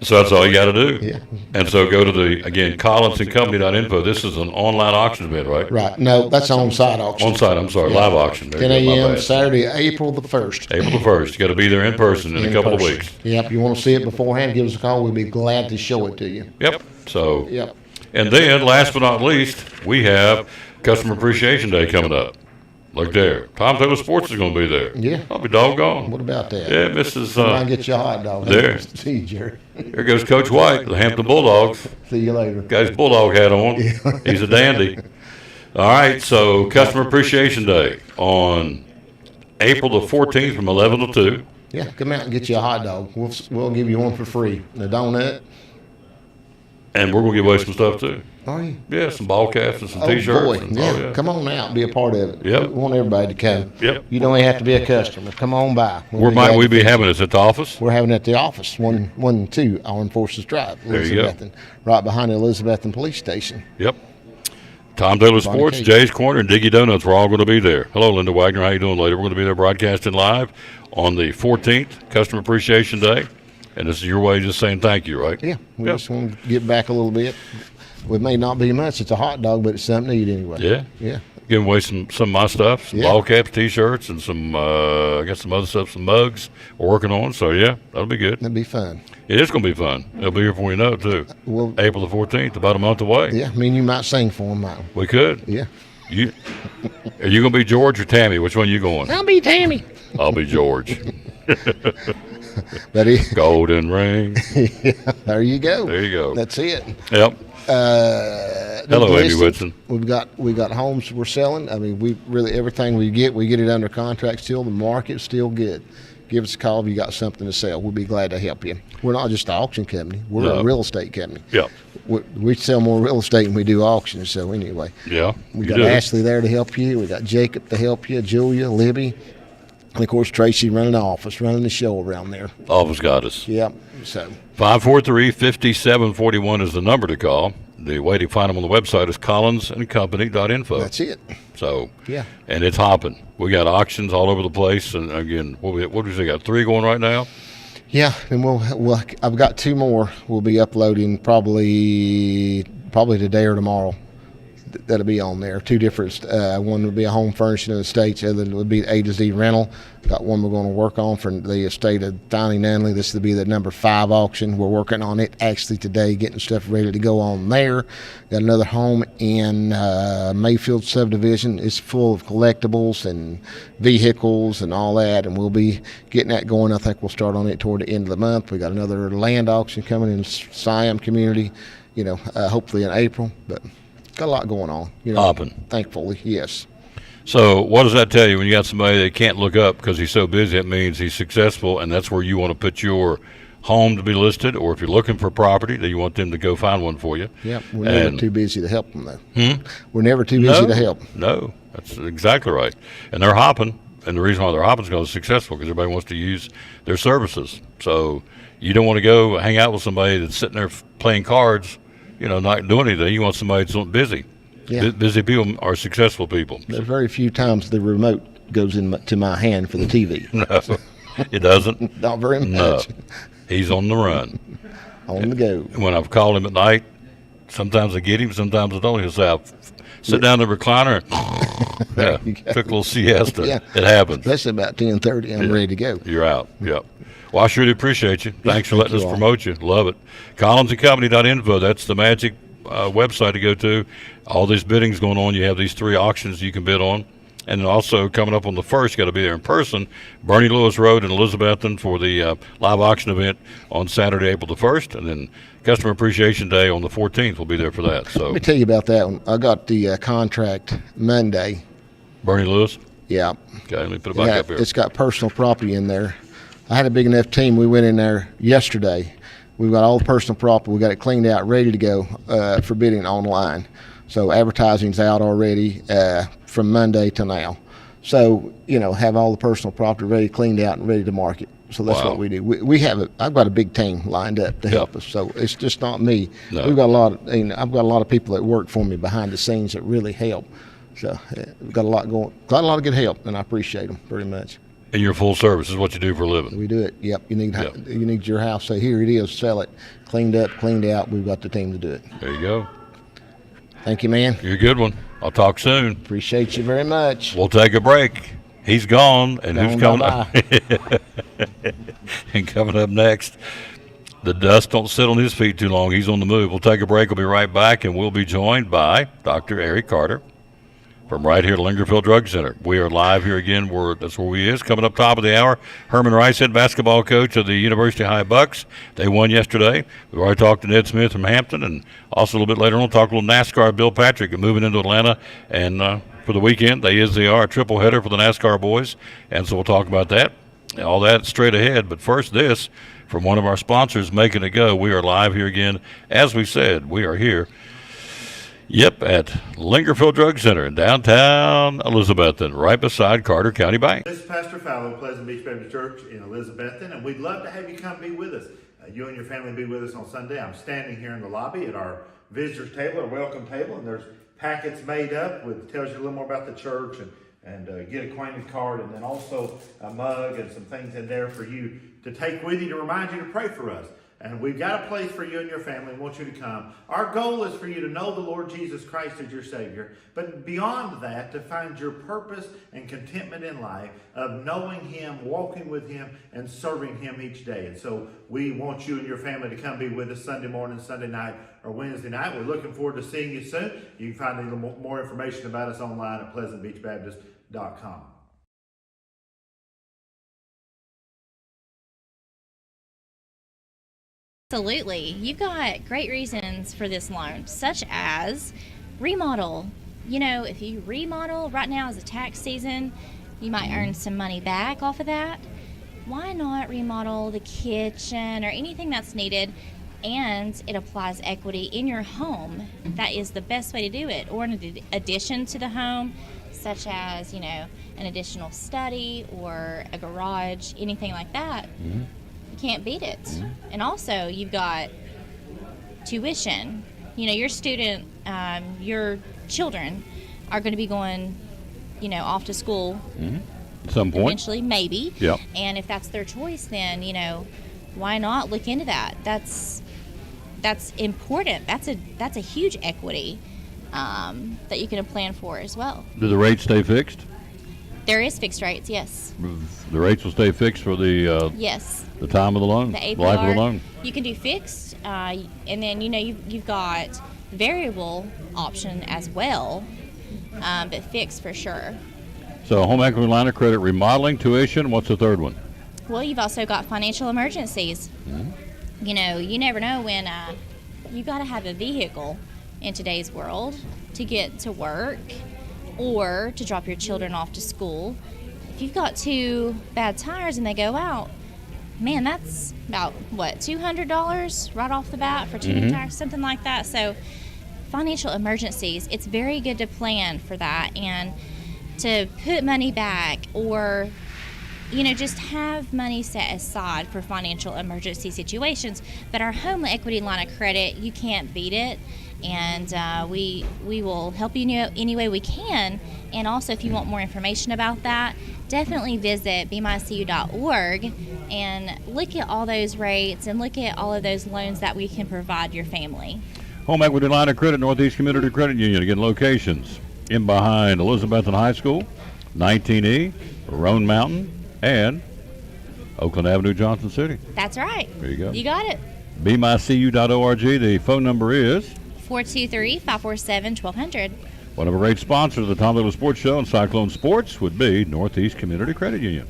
So that's all you got to do. Yeah. And so go to collinsandcompany.info. This is an online auction event, right? Right. No, that's on-site auction. On-site, I'm sorry, live auction. There 10 you go, my a.m. bad. Saturday, April the 1st. April the 1st. You got to be there in person in a couple of weeks. Yep. If you want to see it beforehand, give us a call. We'll be glad to show it to you. Yep. So. Yep. And then, last but not least, we have Customer Appreciation Day coming up. Look there. Tom Taylor Sports is going to be there. Yeah. I'll be doggone. What about that? Yeah, Mrs. Come on, get your hot dog. There. See you, Jerry. Here goes Coach White, the Hampton Bulldogs. See you later. Got his Bulldog hat on. Yeah. He's a dandy. All right, so Customer Appreciation Day on April the 14th from 11 to 2. Yeah, come out and get you a hot dog. We'll give you one for free. A donut. And we're going to give away some stuff, too. Are you? Yeah, some ball caps and some T-shirts. Boy. And, Yeah. Come on out and be a part of it. Yep. We want everybody to come. Yep. You don't even have to be a customer. Come on by. Where might we be having this? At the office? We're having it at the office, 112 Armed Forces Drive, There you go. Elizabethan, right behind the Elizabethan Police Station. Yep. Tom Taylor Bonnie Sports, Cage. Jay's Corner, and Diggy Donuts. We're all going to be there. Hello, Linda Wagner. How you doing later? We're going to be there broadcasting live on the 14th, Customer Appreciation Day. And this is your way of just saying thank you, right? Yeah, we Yep. just want to get back a little bit. It may not be much. It's a hot dog, but it's something to eat anyway. Yeah. Yeah. Giving away some of my stuff, some Yeah. ball caps, T-shirts, and some, I got some other stuff, some mugs we're working on. So, yeah, that'll be good. That'd be fun. It is going to be fun. It'll be here before you know it, too. Well, April the 14th, about a month away. yeah, I mean, you might sing for them. We could. Yeah. Are you going to be George or Tammy? Which one are you going? I'll be Tammy. I'll be George. But Golden ring. Yeah, there you go. There you go. That's it. Yep. Hello, Amy listed. Whitson. We got homes we're selling. I mean, we really everything we get it under contract still. The market's still good. Give us a call if you got something to sell. We'll be glad to help you. We're not just an auction company. We're a real estate company. Yeah. We sell more real estate than we do auctions. So anyway, Yeah. we you got do. Ashley there to help you. We got Jacob to help you. Julia, Libby, and of course Tracy running the office, running the show around there. Office got us. Yep. So 543-5741 is the number to call. The way to find them on the website is collinsandcompany.info. that's it. So, Yeah. and it's hopping. We got auctions all over the place. And again, what do we say? Got 3 going right now? Yeah, and we'll I've got 2 more. We'll be uploading probably today or tomorrow. that'll be on there. Two different. One would be a home furnishing of the estates. The other would be A to Z rental. Got one we're going to work on for the estate of Donnie Nunley. This will be the number 5 auction. We're working on it actually today, getting stuff ready to go on there. Got another home in Mayfield subdivision. It's full of collectibles and vehicles and all that, and we'll be getting that going. I think we'll start on it toward the end of the month. We got another land auction coming in Siam community, hopefully in April, but got a lot going on. Hopping. Thankfully, yes. So what does that tell you when you got somebody that can't look up because he's so busy? It means he's successful, and that's where you want to put your home to be listed, or if you're looking for property, then you want them to go find one for you. Yep, we're never too busy to help them, though. We're never too busy to help. No, that's exactly right. And they're hopping, and the reason why they're hopping is because they're successful, because everybody wants to use their services. So you don't want to go hang out with somebody that's sitting there playing cards, not doing anything. You want somebody that's busy. Yeah. Busy people are successful people. There's very few times the remote goes into my hand for the TV. No, it doesn't. Not very much. No. He's on the run. On the go. When I've called him at night, sometimes I get him, sometimes I don't. He'll say, I'll sit down in the recliner and took a little siesta. Yeah. It happens. Especially about 10:30, I'm ready to go. You're out. Yep. Well, I sure do appreciate you. Thanks for letting us you all. promote you. Love it. CollinsandCompany.info. That's the magic website to go to. All these biddings going on. You have these 3 auctions you can bid on. And then also coming up on the 1st, you got to be there in person, Bernie Lewis Road in Elizabethton for the live auction event on Saturday, April the 1st. And then Customer Appreciation Day on the 14th. We'll be there for that. So Let me tell you about that one. I got the contract Monday. Bernie Lewis? Yeah. Okay, let me put it back up here. It's got personal property in there. I had a big enough team. We went in there yesterday. We've got all the personal property. We got it cleaned out, ready to go for bidding online. So advertising's out already from Monday to now. So, have all the personal property ready, cleaned out, and ready to market. So that's what we do. We have I've got a big team lined up to help us. So it's just not me. No. We've got I've got a lot of people that work for me behind the scenes that really help. So we've got a lot going, got a lot of good help, and I appreciate them very much. And your full service is what you do for a living. We do it. Yep. You need your house. Say, here it is. Sell it. Cleaned up, cleaned out. We've got the team to do it. There you go. Thank you, man. You're a good one. I'll talk soon. Appreciate you very much. We'll take a break. He's gone, and Gone, who's coming up? And coming up next, the dust don't sit on his feet too long. He's on the move. We'll take a break. We'll be right back, and we'll be joined by Dr. Eric Carter from right here at Lingerfield Drug Center. We are live here again. That's where we is. Coming up top of the hour, Herman Rice, head basketball coach of the University High Bucks. They won yesterday. We've already talked to Ned Smith from Hampton, and also a little bit later on, we'll talk a little NASCAR. Bill Patrick moving into Atlanta, and for the weekend, they are a triple header for the NASCAR boys, and so we'll talk about that. All that straight ahead. But first, this from one of our sponsors, Making It Go. We are live here again. As we said, we are here. Yep, at Lingerfield Drug Center in downtown Elizabethton, right beside Carter County Bank. This is Pastor Fallow, Pleasant Beach Baptist Church in Elizabethton, and we'd love to have you come be with us. You and your family be with us on Sunday. I'm standing here in the lobby at our visitors table, our welcome table, and there's packets made up with tells you a little more about the church and get acquainted card, and then also a mug and some things in there for you to take with you to remind you to pray for us. And we've got a place for you and your family. We want you to come. Our goal is for you to know the Lord Jesus Christ as your Savior. But beyond that, to find your purpose and contentment in life of knowing Him, walking with Him, and serving Him each day. And so we want you and your family to come be with us Sunday morning, Sunday night, or Wednesday night. We're looking forward to seeing you soon. You can find a little more information about us online at pleasantbeachbaptist.com. Absolutely. You've got great reasons for this loan, such as remodel. If you remodel, right now is the tax season, you might earn some money back off of that. Why not remodel the kitchen or anything that's needed, and it applies equity in your home? That is the best way to do it. Or an addition to the home, such as, an additional study or a garage, anything like that. Mm-hmm. Can't beat it. Mm-hmm. And also you've got tuition. Your student, your children are going to be going, off to school at some point. Eventually, maybe. Yep. And if that's their choice, then, why not look into that? That's important. That's a huge equity. that you can plan for as well. Do the rates stay fixed? There is fixed rates, yes. The rates will stay fixed for the Yes. the time of the loan, The APR, life of the loan. you can do fixed, and then you've got variable option as well, but fixed for sure. So home equity line of credit, remodeling, tuition. What's the third one? Well, you've also got financial emergencies. You know, you never know when you got to have a vehicle in today's world to get to work or to drop your children off to school. If you've got 2 bad tires and they go out, man, that's about, what, $200 right off the bat for 2 new tires, something like that. So financial emergencies, it's very good to plan for that and to put money back, or just have money set aside for financial emergency situations. But our home equity line of credit, you can't beat it, and we will help you any way we can. And also, if you want more information about that, definitely visit bmycu.org and look at all those rates and look at all of those loans that we can provide your family. Home equity line of credit, Northeast Community Credit Union. Again, locations in behind Elizabethton High School, 19E, Roan Mountain, and Oakland Avenue, Johnson City. That's right. There you go. You got it. bmycu.org. The phone number is 423-547-1200. one of our great sponsors of the Tom Little Sports Show and Cyclone Sports would be Northeast Community Credit Union.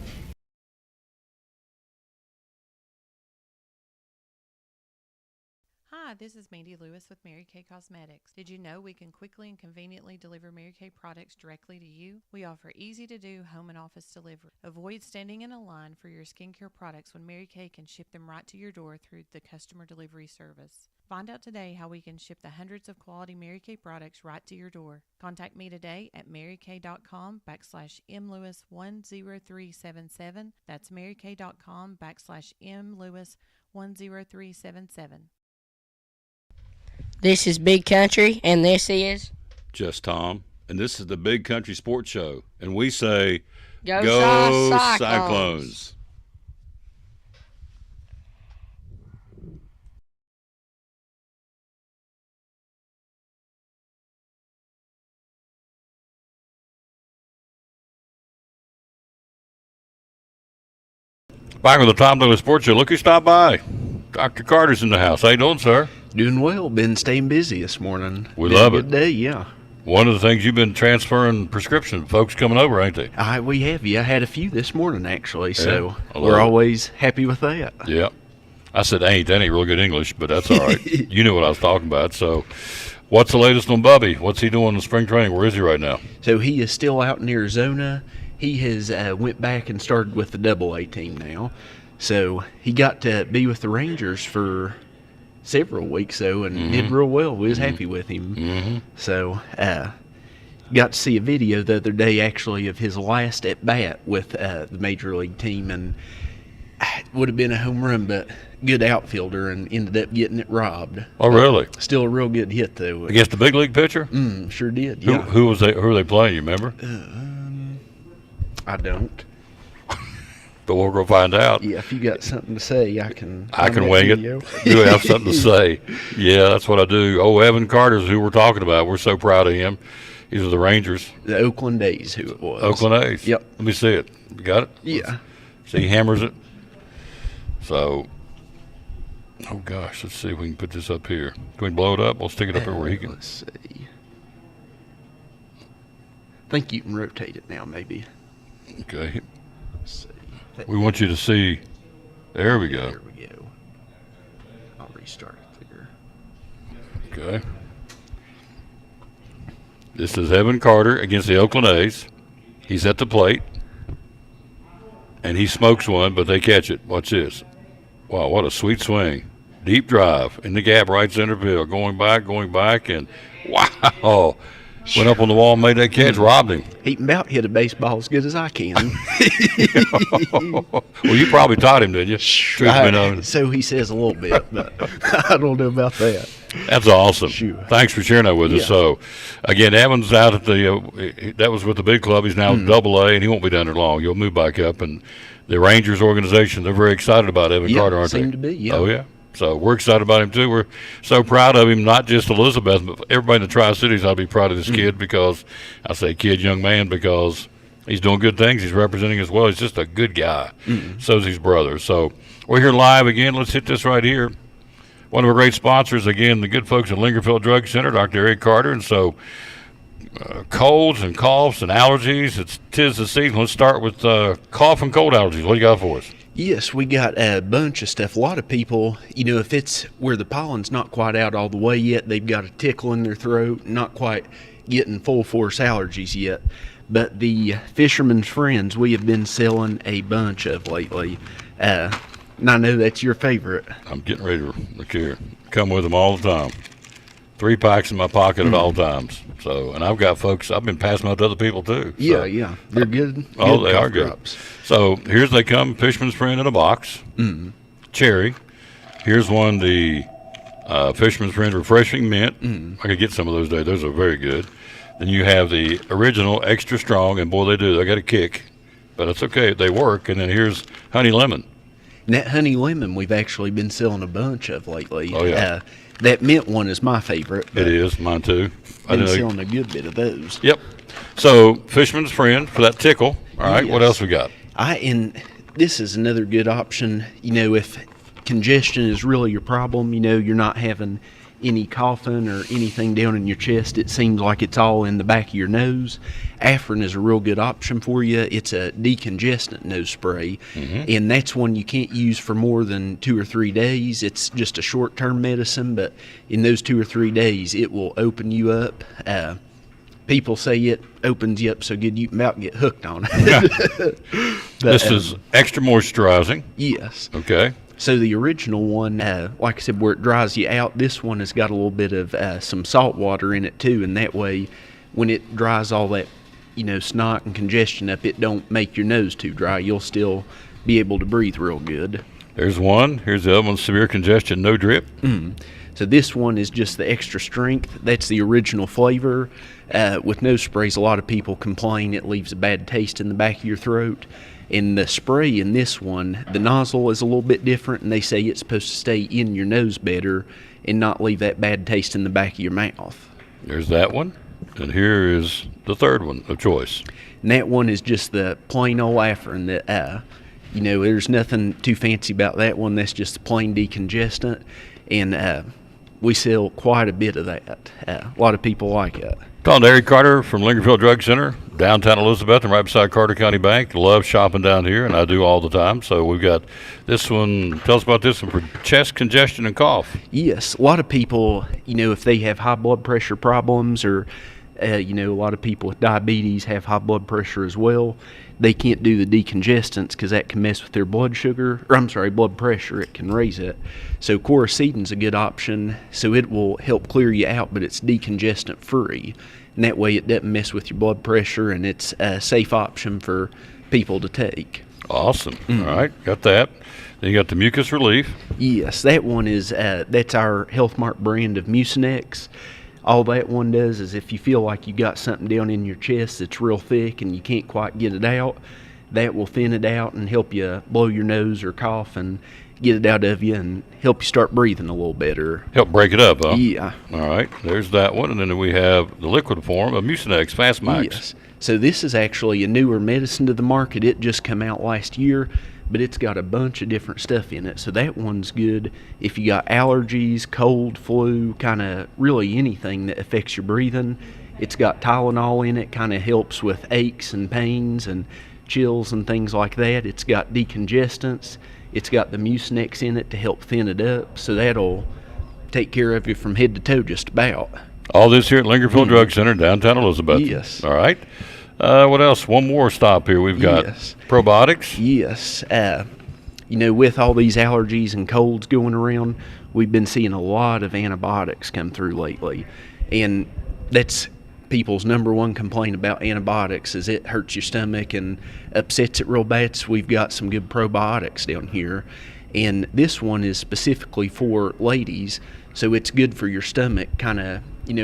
Hi, this is Mandy Lewis with Mary Kay Cosmetics. Did you know we can quickly and conveniently deliver Mary Kay products directly to you? We offer easy-to-do home and office delivery. Avoid standing in a line for your skincare products when Mary Kay can ship them right to your door through the customer delivery service. Find out today how we can ship the hundreds of quality Mary Kay products right to your door. Contact me today at marykay.com/mlewis10377. That's marykay.com/mlewis10377. This is Big Country, and this is Just Tom, and this is the Big Country Sports Show, and we say, Go Cyclones. Cyclones. Back with the Tom Douglas Sports Show. Look who stopped by. Dr. Carter's in the house. How you doing, sir? Doing well. Been staying busy this morning. We Been love a it. good day, yeah. One of the things you've been transferring prescription. Folks coming over, ain't they? We have. Yeah, I had a few this morning, actually, so I love we're it. always happy with that. Yeah. I said ain't. That ain't real good English, but that's all right. You knew what I was talking about. So what's the latest on Bubby? What's he doing in spring training? Where is he right now? So he is still out in Arizona. He has went back and started with the AA team now. So he got to be with the Rangers for several weeks, though, and did real well. We was happy with him. So got to see a video the other day, actually, of his last at-bat with the Major League team, and it would have been a home run, but good outfielder, and ended up getting it robbed. Oh, really? Still a real good hit, though. Against the big league pitcher? Sure did, yeah. Who are they playing, you remember? I don't. But we'll go find out. Yeah, if you got something to say, I can wing video. it. Do have something to say. Yeah, that's what I do. Oh, Evan Carter's who we're talking about. We're so proud of him. He's with the Rangers. The Oakland A's, who it was. Oakland A's. Yep. Let me see it. You got it? Yeah. See, he hammers it. So, oh gosh, let's see if we can put this up here. Can we blow it up? We'll stick it up here where he can. Let's see. I think you can rotate it now, maybe. Okay. Let's see. We want you to see. There we go. There we go. I'll restart it there. Okay. This is Evan Carter against the Oakland A's. He's at the plate. And he smokes one, but they catch it. Watch this. Wow, what a sweet swing. Deep drive in the gap, right center field. Going back, and wow. Went up on the wall and made that catch, robbed him. He can about hit a baseball as good as I can. Well, you probably taught him, didn't you? So he says a little bit, but I don't know about that. That's awesome. Sure. Thanks for sharing that with us. So, again, Evan's out at the that was with the big club. He's now with AA, and he won't be down there long. He'll move back up. And the Rangers organization, they're very excited about Evan Carter, aren't they? Seem to be, yeah. Oh, yeah. So we're excited about him too. We're so proud of him, not just Elizabeth, but everybody in the Tri-Cities. I'll be proud of this kid because, I say kid, young man, because he's doing good things. He's representing us well. He's just a good guy. So's his brother. So we're here live again. Let's hit this right here. One of our great sponsors, again, the good folks at Lingerfield Drug Center, Dr. Eric Carter. And so colds and coughs and allergies, tis the season. Let's start with cough and cold allergies. What do you got for us? Yes, we got a bunch of stuff. A lot of people, if it's where the pollen's not quite out all the way yet, they've got a tickle in their throat, not quite getting full force allergies yet. But the Fisherman's Friends, we have been selling a bunch of lately. And I know that's your favorite. I'm getting ready to look here. Come with them all the time. 3 packs in my pocket at all times. So, and I've got folks, I've been passing them out to other people too. So. Yeah. They're good. Oh, they are good. Drops. So here's they come, Fisherman's Friend in a box. Cherry. Here's one, the Fisherman's Friend Refreshing Mint. I could get some of those today. Those are very good. Then you have the original Extra Strong, and boy, they do. They got a kick, but it's okay. They work. And then here's Honey Lemon. And that Honey Lemon we've actually been selling a bunch of lately. Oh, yeah. That mint one is my favorite. It is, mine too. I've been selling a good bit of those. Yep. So, Fisherman's Friend for that tickle. All right, Yes. What else we got? And this is another good option. If congestion is really your problem, you're not having any coughing or anything down in your chest. It seems like it's all in the back of your nose. Afrin is a real good option for you. It's a decongestant nose spray, and that's one you can't use for more than 2 or 3 days. It's just a short-term medicine, but in those 2 or 3 days, it will open you up. People say it opens you up so good you can about get hooked on it. This is extra moisturizing. Yes. Okay. So the original one, like I said, where it dries you out, this one has got a little bit of some salt water in it too, and that way when it dries all that, snot and congestion up, it don't make your nose too dry. You'll still be able to breathe real good. There's one. Here's the other one, severe congestion, no drip. So this one is just the extra strength. That's the original flavor. With nose sprays, a lot of people complain it leaves a bad taste in the back of your throat. In the spray in this one, the nozzle is a little bit different, and they say it's supposed to stay in your nose better and not leave that bad taste in the back of your mouth. There's that one. And here is the third one of choice. And that one is just the plain old Afrin that, there's nothing too fancy about that one. That's just the plain decongestant. And we sell quite a bit of that. A lot of people like it. Calling Eric Carter from Lingerfield Drug Center, downtown Elizabeth, and right beside Carter County Bank. Love shopping down here, and I do all the time. So we've got this one. Tell us about this one for chest congestion and cough. Yes, a lot of people, if they have high blood pressure problems or, a lot of people with diabetes have high blood pressure as well. They can't do the decongestants because that can mess with their blood pressure. It can raise it. So Coricidin's a good option. So it will help clear you out, but it's decongestant free. And that way it doesn't mess with your blood pressure, and it's a safe option for people to take. Awesome. All right, got that. Then you got the mucus relief. Yes, that one is, that's our Health Mart brand of Mucinex. All that one does is if you feel like you got something down in your chest that's real thick and you can't quite get it out, that will thin it out and help you blow your nose or cough and get it out of you and help you start breathing a little better. Help break it up, huh? Yeah. All right, there's that one. And then we have the liquid form of Mucinex Fast Max. Yes. So this is actually a newer medicine to the market. It just came out last year, but it's got a bunch of different stuff in it. So that one's good if you got allergies, cold, flu, kind of really anything that affects your breathing. It's got Tylenol in it, kind of helps with aches and pains and chills and things like that. It's got decongestants. It's got the Mucinex in it to help thin it up. So that'll take care of you from head to toe just about. All this here at Lingerfield Drug Center, downtown Elizabeth. Yes. All right. What else? One more stop here. We've got probiotics. Yes. With all these allergies and colds going around, we've been seeing a lot of antibiotics come through lately. And that's people's number one complaint about antibiotics is it hurts your stomach and upsets it real bad. So we've got some good probiotics down here. And this one is specifically for ladies. So it's good for your stomach, kind of,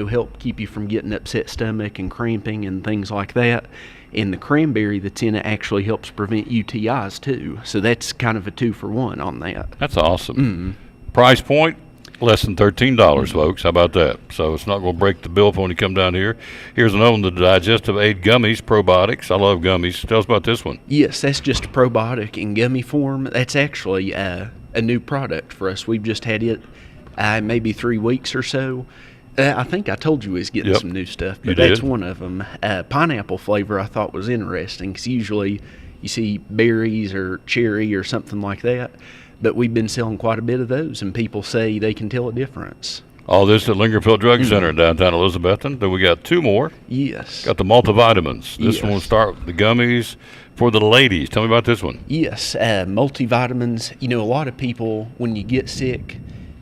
help keep you from getting upset stomach and cramping and things like that. And the cranberry that's in it actually helps prevent UTIs too. So that's kind of a 2-for-1 on that. That's awesome. Price point, less than $13, folks. How about that? So it's not going to break the bill when you come down here. Here's another one, the Digestive Aid Gummies, probiotics. I love gummies. Tell us about this one. Yes, that's just a probiotic in gummy form. That's actually a new product for us. We've just had it maybe 3 weeks or so. I think I told you we was getting some new stuff, but that's one of them. Pineapple flavor I thought was interesting because usually you see berries or cherry or something like that, but we've been selling quite a bit of those, and people say they can tell a difference. All this at Lingerfield Drug Center in downtown Elizabethton. Then we got 2 more. Yes. Got the multivitamins. This one will start with the gummies for the ladies. Tell me about this one. Yes, multivitamins. You know, a lot of people, when you get sick,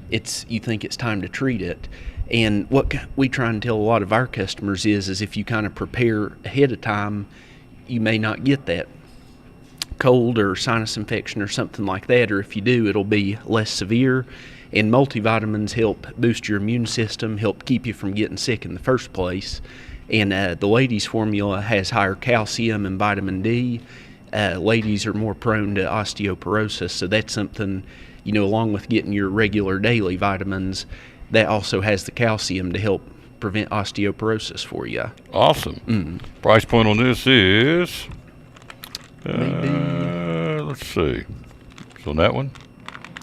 you think it's time to treat it. And what we try and tell a lot of our customers is if you kind of prepare ahead of time, you may not get that cold or sinus infection or something like that, or if you do, it'll be less severe. And multivitamins help boost your immune system, help keep you from getting sick in the first place. And the ladies' formula has higher calcium and vitamin D. Ladies are more prone to osteoporosis, so that's something, you know, along with getting your regular daily vitamins, that also has the calcium to help prevent osteoporosis for you. Awesome. Price point on this is, let's see. So on that one?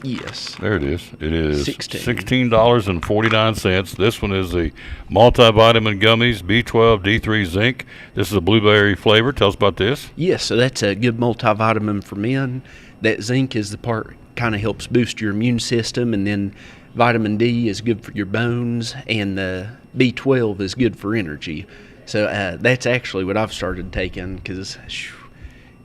Yes. There it is. It is $16.49. This one is the multivitamin gummies, B12, D3, zinc. This is a blueberry flavor. Tell us about this. Yes, so that's a good multivitamin for men. That zinc is the part kind of helps boost your immune system, and then vitamin D is good for your bones, and the B12 is good for energy. So that's actually what I've started taking, because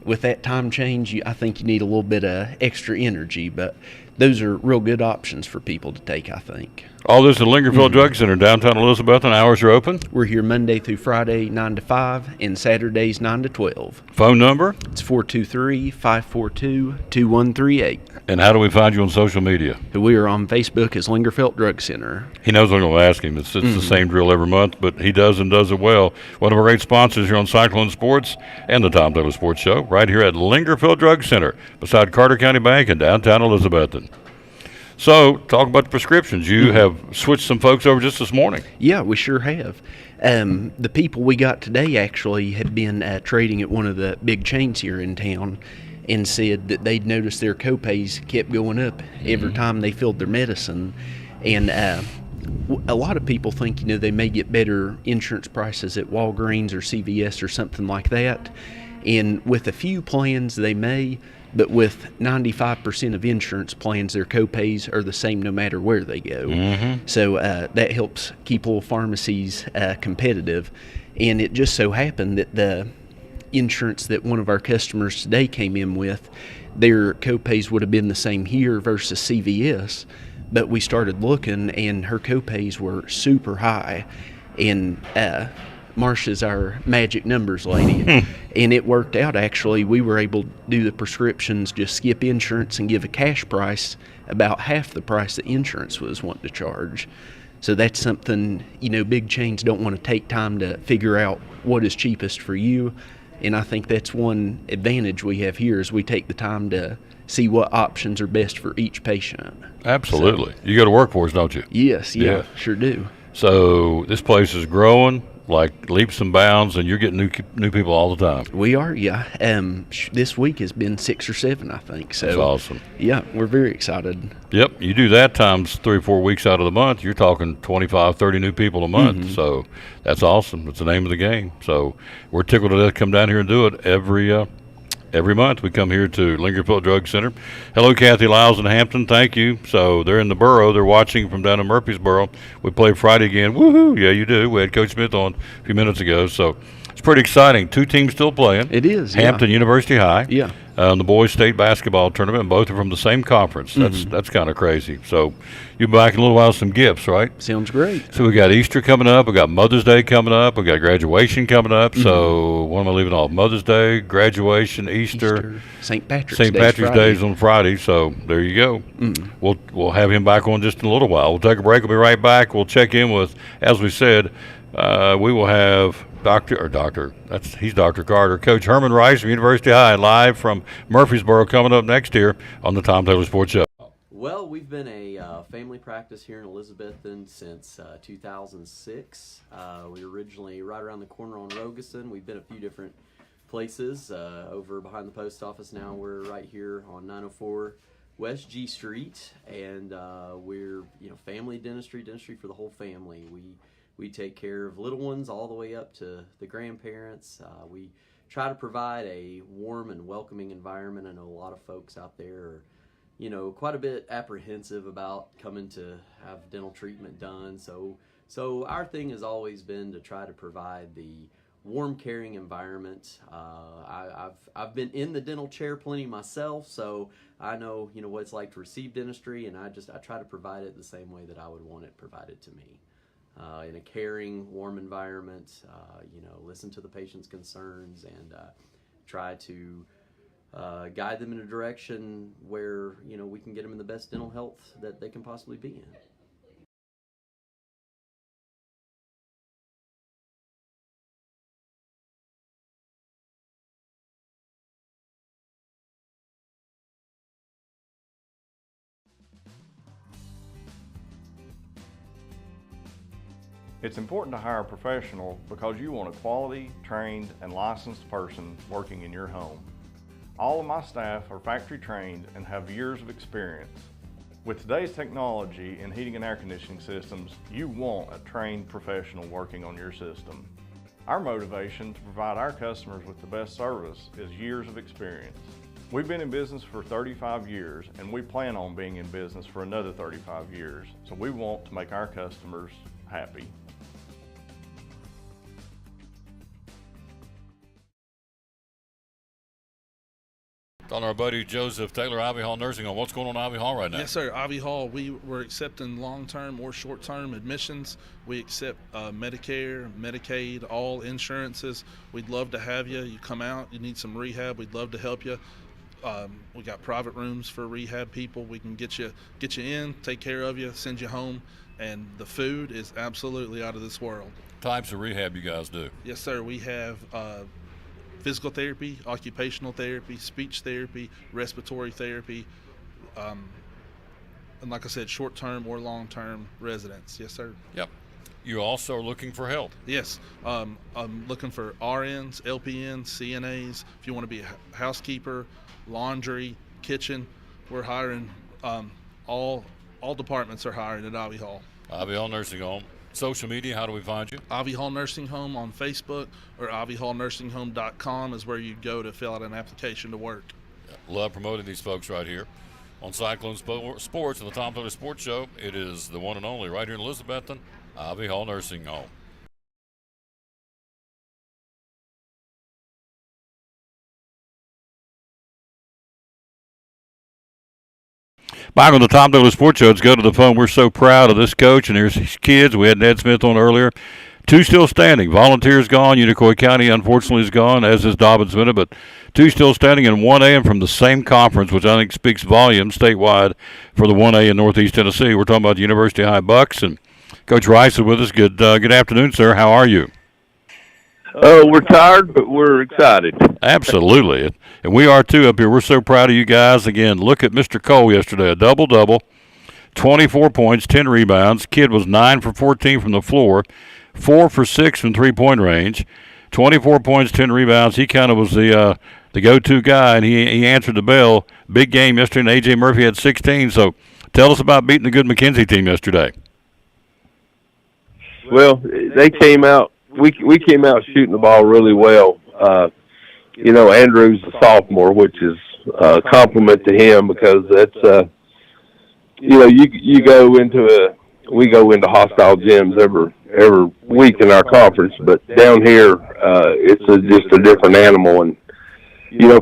with that time change, I think you need a little bit of extra energy, but those are real good options for people to take, I think. All this at Lingerfield Drug Center, downtown Elizabethton. Hours are open? We're here Monday through Friday, 9 to 5, and Saturdays, 9 to 12. Phone number? It's 423-542-2138. And how do we find you on social media? We are on Facebook as Lingerfield Drug Center. He knows I'm going to ask him. It's the same drill every month, but he does and does it well. One of our great sponsors here on Cyclone Sports and the Tom Taylor Sports Show, right here at Lingerfield Drug Center, beside Carter County Bank in downtown Elizabethton. So, talk about the prescriptions. You have switched some folks over just this morning. Yeah, we sure have. The people we got today actually had been trading at one of the big chains here in town, and said that they'd noticed their copays kept going up every time they filled their medicine. And a lot of people think, you know, they may get better insurance prices at Walgreens or CVS or something like that. And with a few plans, they may, but with 95% of insurance plans, their copays are the same no matter where they go. So that helps keep little pharmacies competitive. And it just so happened that the insurance that one of our customers today came in with, their copays would have been the same here versus CVS, but we started looking and her copays were super high. And Marsha's our magic numbers lady, and it worked out. Actually, we were able to do the prescriptions, just skip insurance and give a cash price about half the price that insurance was wanting to charge. So that's something, you know, big chains don't want to take time to figure out what is cheapest for you. And I think that's one advantage we have here, is we take the time to see what options are best for each patient. Absolutely. So, you go to work for us, don't you? Yes, yeah, sure do. So this place is growing like leaps and bounds, and you're getting new people all the time. We are, yeah. This week has been 6 or 7, I think. So that's awesome. Yeah, we're very excited. Yep, you do that times 3 or 4 weeks out of the month, you're talking 25, 30 new people a month. So that's awesome. That's the name of the game. So we're tickled to death to come down here and do it every month. We come here to Lingerfield Drug Center. Hello, Kathy Lyles in Hampton. Thank you. So they're in the borough. They're watching from down in Murfreesboro. We play Friday again. Woohoo! Yeah, you do. We had Coach Smith on a few minutes ago. So it's pretty exciting. 2 teams still playing. It is, Hampton University High. Yeah. The boys' state basketball tournament. Both are from the same conference. That's kind of crazy. So you'll be back in a little while with some gifts, right? Sounds great. So we got Easter coming up. We got Mother's Day coming up. We got graduation coming up. So what am I leaving off? Mother's Day, graduation, Easter. St. Patrick's Day is on Friday. So there you go. We'll have him back on just in a little while. We'll take a break. We'll be right back. We'll check in with, as we said, we will have he's Dr. Carter. Coach Herman Rice from University High, live from Murfreesboro, coming up next here on the Tom Taylor Sports Show. Well, we've been a family practice here in Elizabethton since 2006. We were originally right around the corner on Rogeson. We've been a few different places. Over behind the post office now, we're right here on 904 West G Street, and we're family dentistry for the whole family. We take care of little ones all the way up to the grandparents. We try to provide a warm and welcoming environment. I know a lot of folks out there are quite a bit apprehensive about coming to have dental treatment done. So our thing has always been to try to provide the warm, caring environment. I've been in the dental chair plenty myself, so I know what it's like to receive dentistry, and I try to provide it the same way that I would want it provided to me. In a caring, warm environment, listen to the patient's concerns and try to guide them in a direction where we can get them in the best dental health that they can possibly be in. It's important to hire a professional because you want a quality, trained, and licensed person working in your home. All of my staff are factory trained and have years of experience. With today's technology in heating and air conditioning systems, you want a trained professional working on your system. Our motivation to provide our customers with the best service is years of experience. We've been in business for 35 years and we plan on being in business for another 35 years. So we want to make our customers happy. On our buddy Joseph Taylor, Ivy Hall Nursing Home. What's going on at Ivy Hall right now? Yes, sir. Ivy Hall, we're accepting long-term or short-term admissions. We accept Medicare, Medicaid, all insurances. We'd love to have you. You come out, you need some rehab, we'd love to help you. We got private rooms for rehab people. We can get you in, take care of you, send you home, and the food is absolutely out of this world. Types of rehab you guys do? Yes, sir. We have physical therapy, occupational therapy, speech therapy, respiratory therapy, and like I said, short-term or long-term residents. Yes, sir. Yep. You also are looking for help? Yes. I'm looking for RNs, LPNs, CNAs. If you want to be a housekeeper, laundry, kitchen, we're hiring. All departments are hiring at Ivy Hall. Ivy Hall Nursing Home. Social media, how do we find you? Ivy Hall Nursing Home on Facebook, or ivyhallnursinghome.com is where you go to fill out an application to work. Love promoting these folks right here on Cyclone Sports and the Tom Taylor Sports Show. It is the one and only right here in Elizabethton, Ivy Hall Nursing Home. Back on the Tom Taylor Sports Show, let's go to the phone. We're so proud of this coach, and here's his kids. We had Ned Smith on earlier. Two still standing. Volunteers gone. Unicoi County, unfortunately, is gone, as is Dobbins Minute, but two still standing in 1A and from the same conference, which I think speaks volumes statewide for the 1A in Northeast Tennessee. We're talking about the University High Bucks, and Coach Rice is with us. Good afternoon, sir. How are you? Oh, we're tired, but we're excited. Absolutely. And we are, too, up here. We're so proud of you guys. Again, look at Mr. Cole yesterday, a double-double, 24 points, 10 rebounds. Kid was 9 for 14 from the floor, 4 for 6 from three-point range, 24 points, 10 rebounds. He kind of was the go-to guy, and he answered the bell. Big game yesterday, and A.J. Murphy had 16. So tell us about beating the good McKenzie team yesterday. Well, they came out. We came out shooting the ball really well. Andrew's a sophomore, which is a compliment to him because that's, we go into hostile gyms every week in our conference, but down here, it's just a different animal. And,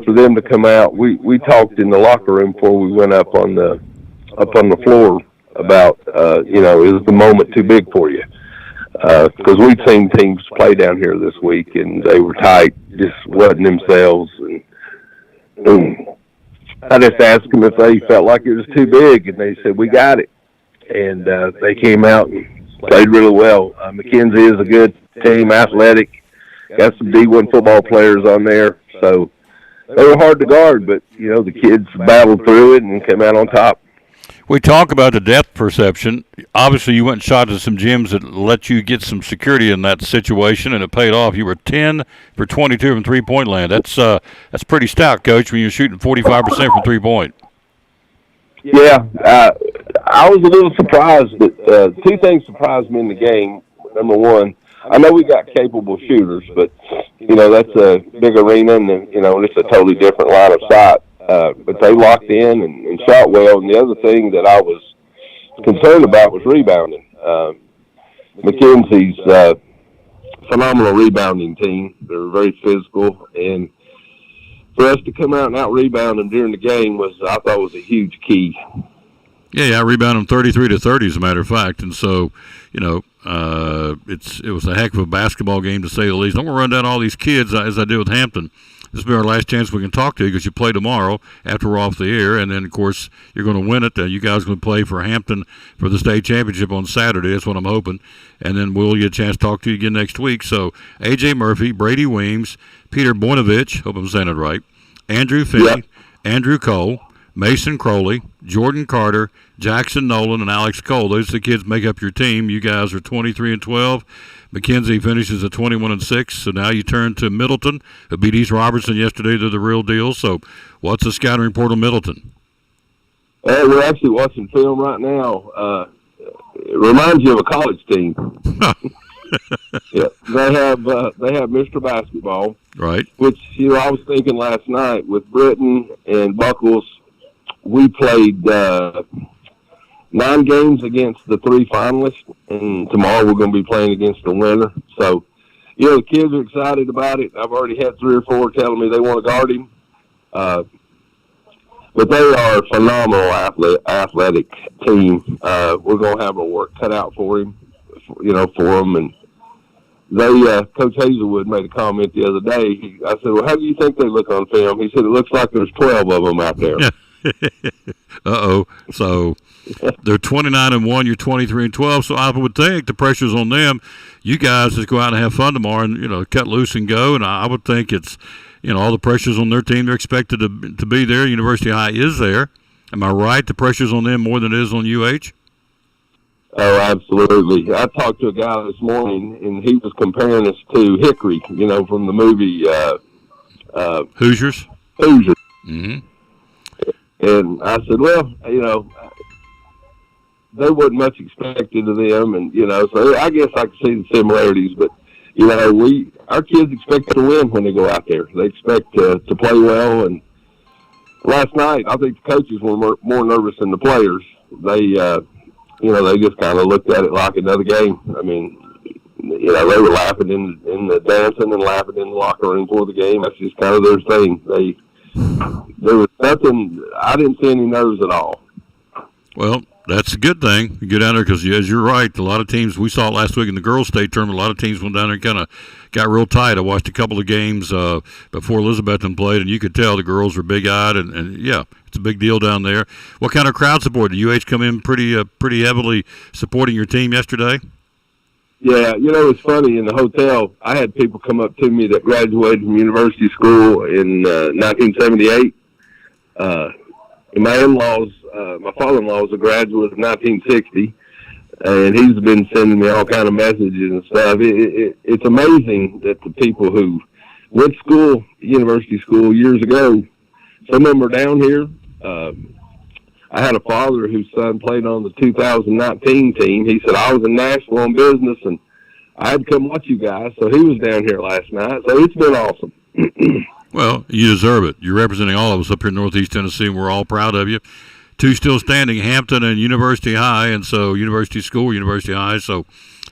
for them to come out, we talked in the locker room before we went up on the floor about, is the moment too big for you? Because we've seen teams play down here this week, and they were tight, just wasn't themselves. And I just asked them if they felt like it was too big, and they said, we got it. And they came out and played really well. McKenzie is a good team, athletic, got some D1 football players on there. So they were hard to guard, but, the kids battled through it and came out on top. We talk about the depth perception. Obviously, you went and shot at some gyms that let you get some security in that situation, and it paid off. You were 10 for 22 from three-point land. That's pretty stout, Coach, when you're shooting 45% from three-point. Yeah, I was a little surprised, but two things surprised me in the game. Number one, I know we got capable shooters, but, that's a big arena, and, it's a totally different line of sight. But they locked in and shot well. And the other thing that I was concerned about was rebounding. McKenzie's phenomenal rebounding team. They're very physical, and for us to come out and out-rebound them during the game I thought was a huge key. Yeah, I rebounded them 33-30, as a matter of fact. And so, it was a heck of a basketball game, to say the least. I'm going to run down all these kids as I did with Hampton. This will be our last chance we can talk to you, because you play tomorrow after we're off the air, and then, of course, you're going to win it. You guys are going to play for Hampton for the state championship on Saturday. That's what I'm hoping. And then we'll get a chance to talk to you again next week. So, A.J. Murphy, Brady Weems, Peter Boinovich, hope I'm saying it right, Andrew Finney, Andrew Cole, Mason Crowley, Jordan Carter, Jackson Nolan, and Alex Cole. Those are the kids make up your team. You guys are 23-12. McKenzie finishes at 21-6. So now you turn to Middleton, who beat East Robertson yesterday. They're the real deal. So what's the scouting report on Middleton? We're actually watching film right now. It reminds you of a college team. Yeah, they have Mr. Basketball, right? Which I was thinking last night with Britton and Buckles. We played 9 games against the 3 finalists, and tomorrow we're going to be playing against the winner. So, the kids are excited about it. I've already had 3 or 4 telling me they want to guard him. But they are a phenomenal athletic team. We're going to have our work cut out for him, for them. And Coach Hazelwood made a comment the other day. I said, well, how do you think they look on film? He said, it looks like there's 12 of them out there. Uh-oh. So they're 29-1, you're 23-12. So I would think the pressure's on them. You guys just go out and have fun tomorrow and, cut loose and go. And I would think it's, all the pressure's on their team. They're expected to be there. University High is there. Am I right? The pressure's on them more than it is on UH? Oh, absolutely. I talked to a guy this morning, and he was comparing us to Hickory, from the movie Hoosiers. Hoosiers. Mm-hmm. And I said, well, there wasn't much expected of them, and, so I guess I can see the similarities, but, our kids expect to win when they go out there. They expect to play well, and last night I think the coaches were more nervous than the players. They, they just kind of looked at it like another game. I mean, they were laughing in the dancing and laughing in the locker room for the game. That's just kind of their thing. There was nothing. I didn't see any nerves at all. Well, that's a good thing. You get down there because, as you're right, a lot of teams, we saw it last week in the girls' state tournament, a lot of teams went down there and kind of got real tight. I watched a couple of games before Elizabethton played, and you could tell the girls were big-eyed, and yeah, it's a big deal down there. What kind of crowd support? Did UH come in pretty heavily supporting your team yesterday? Yeah, it's funny. In the hotel, I had people come up to me that graduated from university school in 1978. And my in-laws, my father-in-law was a graduate of 1960, and he's been sending me all kind of messages and stuff. It's amazing that the people who went to school, university school years ago, some of them are down here. I had a father whose son played on the 2019 team. He said, I was in Nashville on business, and I had to come watch you guys. So he was down here last night. So it's been awesome. Well, you deserve it. You're representing all of us up here in Northeast Tennessee, and we're all proud of you. 2 still standing, Hampton and University High, and so University School, University High. So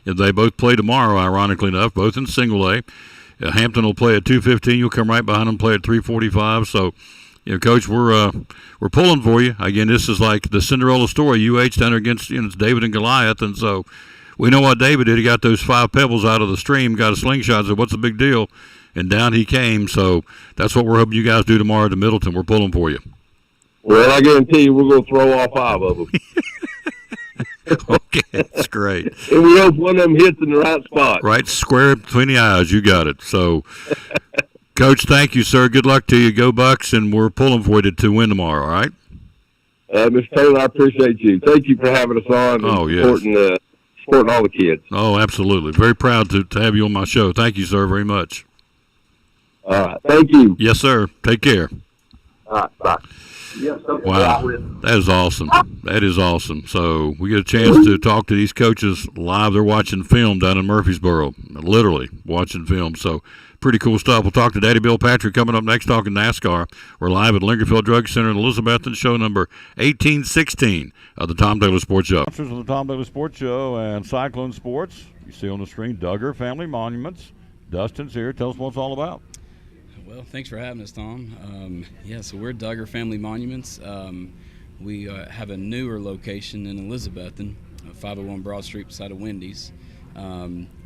they both play tomorrow, ironically enough, both in single A. Hampton will play at 2:15. You'll come right behind them, play at 3:45. So, Coach, we're pulling for you. Again, this is like the Cinderella story. UH down there against it's David and Goliath, and so we know what David did. He got those 5 pebbles out of the stream, got a slingshot, said, what's the big deal? And down he came. So that's what we're hoping you guys do tomorrow to Middleton. We're pulling for you. Well, I guarantee you we're going to throw all 5 of them. Okay, that's great. And we hope one of them hits in the right spot. Right, square between the eyes. You got it. So, Coach, thank you, sir. Good luck to you. Go Bucks, and we're pulling for you to win tomorrow, all right? Mr. Taylor, I appreciate you. Thank you for having us on and supporting all the kids. Oh, absolutely. Very proud to have you on my show. Thank you, sir, very much. All right. Thank you. Yes, sir. Take care. All right. Bye. Wow, that is awesome. That is awesome. So we get a chance to talk to these coaches live. They're watching film down in Murfreesboro, literally watching film. So pretty cool stuff. We'll talk to Daddy Bill Patrick coming up next, talking NASCAR. We're live at Lingerfield Drug Center in Elizabethton, show number 1816 of the Tom Taylor Sports Show. Sponsors of the Tom Taylor Sports Show and Cyclone Sports. You see on the screen, Duggar Family Monuments. Dustin's here. Tell us what it's all about. Well, thanks for having us, Tom. So we're Duggar Family Monuments. We have a newer location in Elizabethton, 501 Broad Street beside of Wendy's.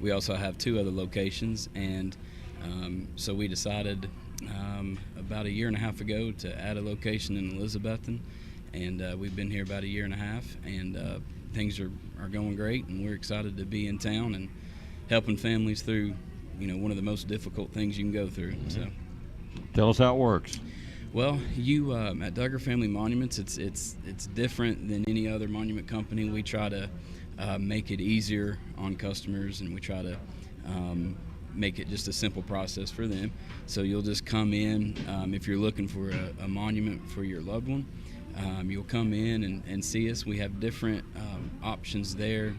We also have 2 other locations, and so we decided about a year and a half ago to add a location in Elizabethton, and we've been here about a year and a half, and things are going great, and we're excited to be in town and helping families through, one of the most difficult things you can go through. So. Tell us how it works. Well, you at Duggar Family Monuments, it's different than any other monument company. We try to make it easier on customers, and we try to make it just a simple process for them. So you'll just come in if you're looking for a monument for your loved one. You'll come in and see us. We have different options there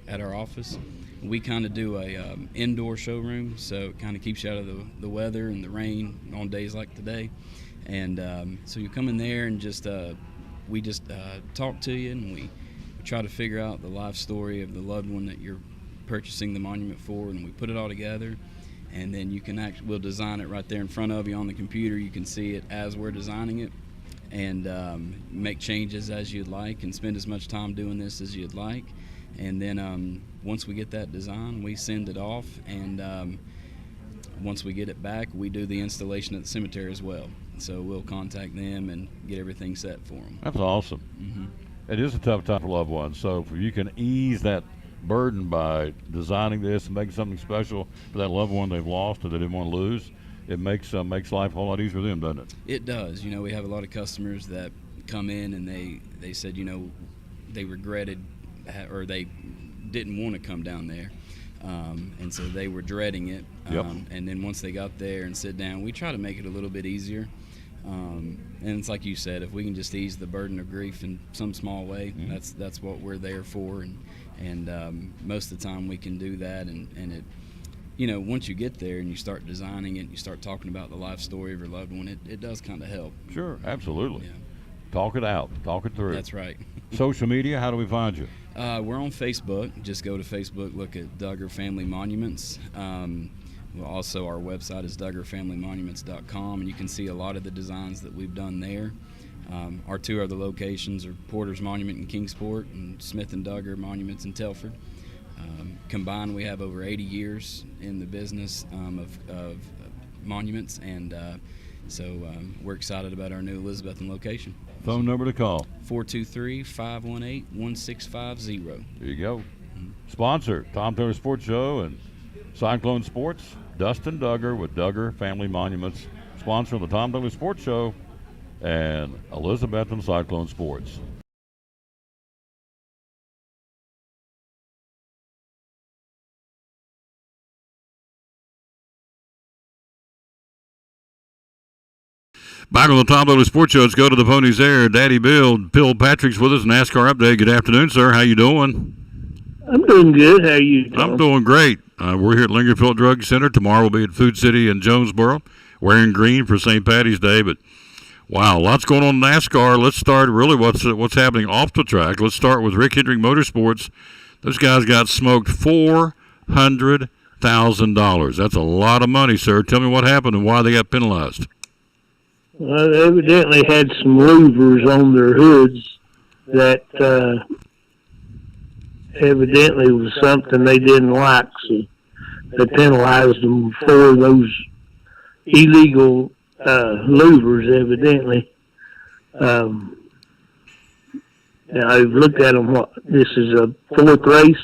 at our office. We kind of do a indoor showroom, so it kind of keeps you out of the weather and the rain on days like today. And so you come in there and we just talk to you, and we try to figure out the life story of the loved one that you're purchasing the monument for, and we put it all together. And then we'll design it right there in front of you on the computer. You can see it as we're designing it, and make changes as you'd like, and spend as much time doing this as you'd like. And then once we get that design, we send it off, and once we get it back, we do the installation at the cemetery as well. So we'll contact them and get everything set for them. That's awesome. Mm-hmm. It is a tough time for loved ones, so if you can ease that burden by designing this and making something special for that loved one they've lost or they didn't want to lose, it makes life a whole lot easier for them, doesn't it? It does. We have a lot of customers that come in and they said, they regretted or they didn't want to come down there, and so they were dreading it. And then once they got there and sit down, we try to make it a little bit easier. And it's like you said, if we can just ease the burden of grief in some small way, that's what we're there for. And most of the time we can do that. And it, once you get there and you start designing it, and you start talking about the life story of your loved one, it does kind of help. Sure, absolutely. Yeah. Talk it out. Talk it through. That's right. Social media, how do we find you? We're on Facebook. Just go to Facebook, look at Duggar Family Monuments. Also, our website is DuggarFamilyMonuments.com, and you can see a lot of the designs that we've done there. Our 2 other locations are Porter's Monument in Kingsport and Smith and Duggar Monuments in Telford. Combined, we have over 80 years in the business of monuments, and so we're excited about our new Elizabethton location. Phone number to call? 423-518-1650. There you go. Sponsor, Tom Taylor Sports Show and Cyclone Sports. Dustin Duggar with Duggar Family Monuments. Sponsor of the Tom Taylor Sports Show and Elizabethton Cyclone Sports. Back on the Tom Taylor Sports Show, let's go to the Ponies there. Daddy Bill Patrick's with us, NASCAR update. Good afternoon, sir. How you doing? I'm doing good. How are you doing? I'm doing great. We're here at Lingerfield Drug Center. Tomorrow we'll be at Food City in Jonesboro, wearing green for St. Patty's Day. But wow, lots going on in NASCAR. Let's start really what's happening off the track. Let's start with Rick Hendrick Motorsports. Those guys got smoked $400,000. That's a lot of money, sir. Tell me what happened and why they got penalized. Well, they evidently had some louvers on their hoods that evidently was something they didn't like, so they penalized them for those illegal louvers, evidently. Now, I've looked at them. This is a 4th race.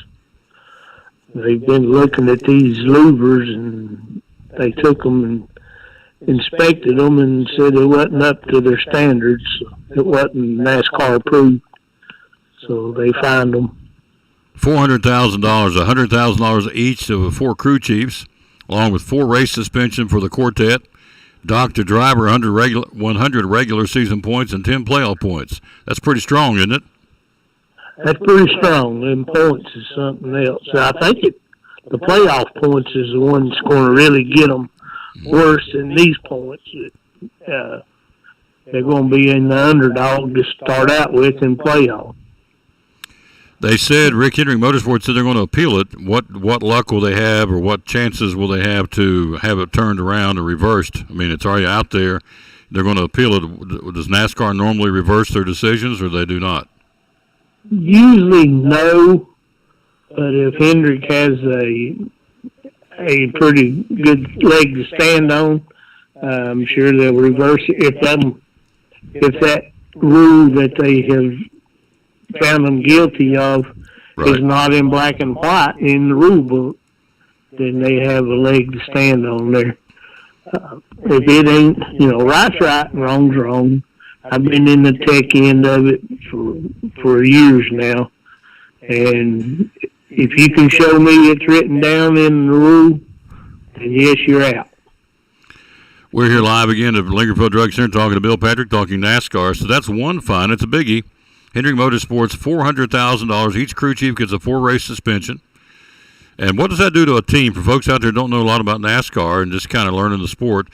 They've been looking at these louvers, and they took them and inspected them and said it wasn't up to their standards. It wasn't NASCAR approved, so they fined them. $400,000, $100,000 each to 4 crew chiefs, along with 4 race suspension for the quartet. Doctor driver 100 regular season points and 10 playoff points. That's pretty strong, isn't it? That's pretty strong. Them points is something else. I think the playoff points is the one that's going to really get them worse than these points. They're going to be in the underdog to start out with in playoff. They said, Rick Hendrick Motorsports said they're going to appeal it. What luck will they have, or what chances will they have to have it turned around or reversed? I mean, it's already out there. They're going to appeal it. Does NASCAR normally reverse their decisions, or they do not? Usually no, but if Hendrick has a pretty good leg to stand on, I'm sure they'll reverse it. If that rule that they have found them guilty of is not in black and white in the rule book, then they have a leg to stand on there. If it ain't, right's right and wrong's wrong. I've been in the tech end of it for years now, and if you can show me it's written down in the rule, then yes, you're out. We're here live again at Lingerfield Drug Center talking to Bill Patrick, talking NASCAR. So that's one fine. It's a biggie. Hendrick Motorsports, $400,000. Each crew chief gets a 4-race suspension. And what does that do to a team? For folks out there who don't know a lot about NASCAR and just kind of learning the sport,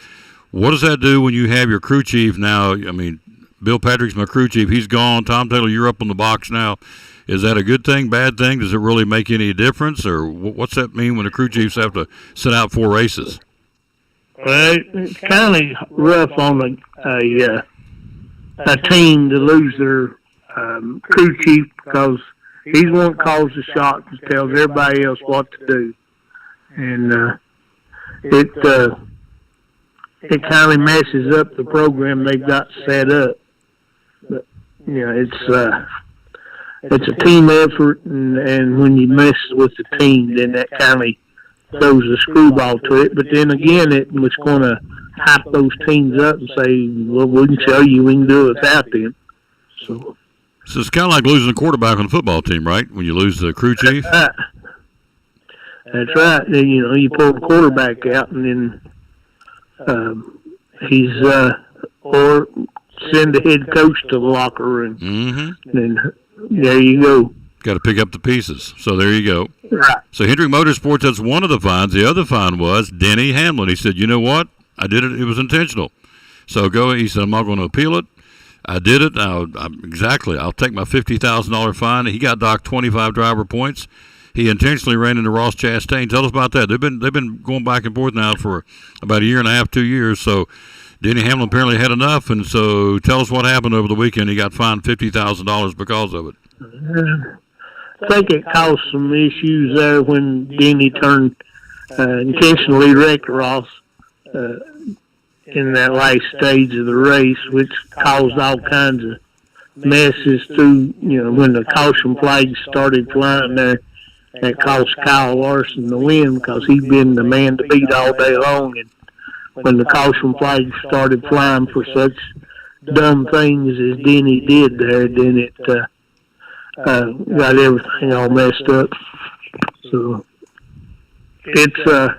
what does that do when you have your crew chief now? I mean, Bill Patrick's my crew chief. He's gone. Tom Taylor, you're up on the box now. Is that a good thing, bad thing? Does it really make any difference? Or what's that mean when the crew chiefs have to sit out 4 races? Well, it's kind of rough on a team to lose their crew chief, because he's the one that calls the shots and tells everybody else what to do. And it kind of messes up the program they've got set up. But it's a team effort, and when you mess with the team, then that kind of throws a screwball to it. But then again, it was going to hype those teams up and say, well, we can show you we can do it without them. So it's kind of like losing a quarterback on a football team, right? When you lose the crew chief? That's right. Then, you pull the quarterback out, and then or send the head coach to the locker, and then there you go. Got to pick up the pieces. So there you go. Right. So Hendrick Motorsports, that's one of the fines. The other fine was Denny Hamlin. He said, you know what? I did it. It was intentional. So he said, I'm not going to appeal it. I did it. I'll take my $50,000 fine. He got docked 25 driver points. He intentionally ran into Ross Chastain. Tell us about that. They've been going back and forth now for about 1.5 years, 2 years. So Denny Hamlin apparently had enough, and so tell us what happened over the weekend. He got fined $50,000 because of it. I think it caused some issues there when Denny intentionally wrecked Ross in that last stage of the race, which caused all kinds of messes through, when the caution flags started flying there. That cost Kyle Larson the win, because he'd been the man to beat all day long. And when the caution flags started flying for such dumb things as Denny did there, then it got everything all messed up. So it's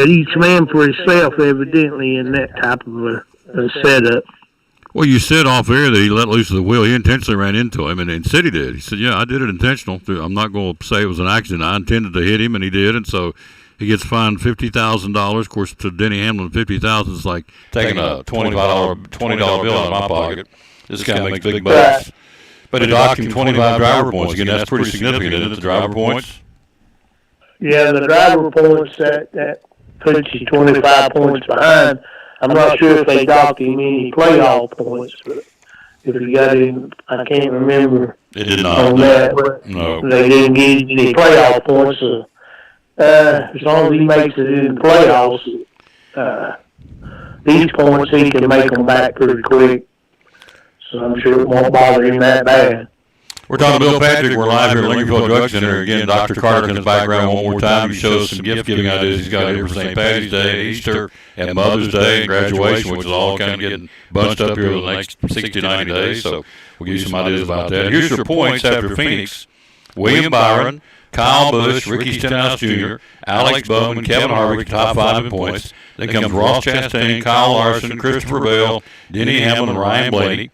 each man for himself, evidently, in that type of a setup. Well, you said off air that he let loose the wheel. He intentionally ran into him, and said he did. He said, yeah, I did it intentional. I'm not going to say it was an accident. I intended to hit him, and he did, and so he gets fined $50,000. Of course, to Denny Hamlin, $50,000 is like taking a $20 bill out of my pocket. This guy makes big bucks. But he docked him 25 driver points. Again, that's pretty significant, isn't it, the driver points? Yeah, the driver points, that puts you 25 points behind. I'm not sure if they docked him any playoff points, but if he got him, I can't remember. It did not. On that, but no. They didn't get any playoff points. So, as long as he makes it in the playoffs, these points he can make them back pretty quick. So I'm sure it won't bother him that bad. We're talking to Bill Patrick. We're live here at Lincolnville Drug Center. Again, Dr. Carter in his background one more time. He shows some gift-giving ideas he's got here for St. Patty's Day, Easter, and Mother's Day, and graduation, which is all kind of getting bunched up here over the next 60, 90 days. So we'll give you some ideas about that. Here's your points after Phoenix. William Byron, Kyle Busch, Ricky Stenhouse Jr., Alex Bowman, Kevin Harvick, top 5 in points. Then comes Ross Chastain, Kyle Larson, Christopher Bell, Denny Hamlin, and Ryan Blaney.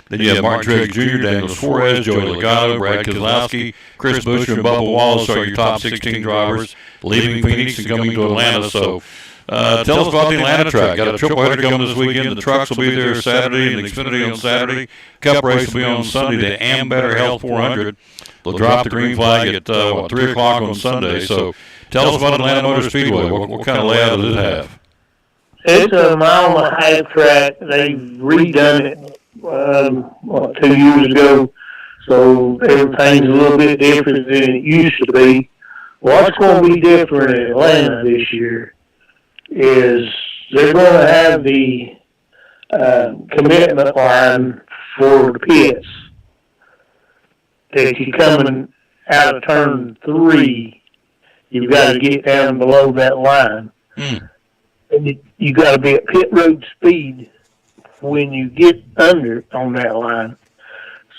Then you have Martin Truex Jr., Daniel Suarez, Joey Logano, Brad Keselowski, Chris Buescher, and Bubba Wallace are your top 16 drivers, leaving Phoenix and coming to Atlanta. So tell us about the Atlanta track. Got a triple header coming this weekend. The trucks will be there Saturday and the Xfinity on Saturday. Cup race will be on Sunday, the Ambetter Health 400. They'll drop the green flag at 3 o'clock on Sunday. So tell us about Atlanta Motor Speedway. What kind of layout does it have? It's a mile and a half track. They've redone it 2 years ago, so everything's a little bit different than it used to be. What's going to be different in Atlanta this year is they're going to have the commitment line for the pits. That you're coming out of turn 3, you've got to get down below that line. And you got to be at pit road speed when you get under on that line.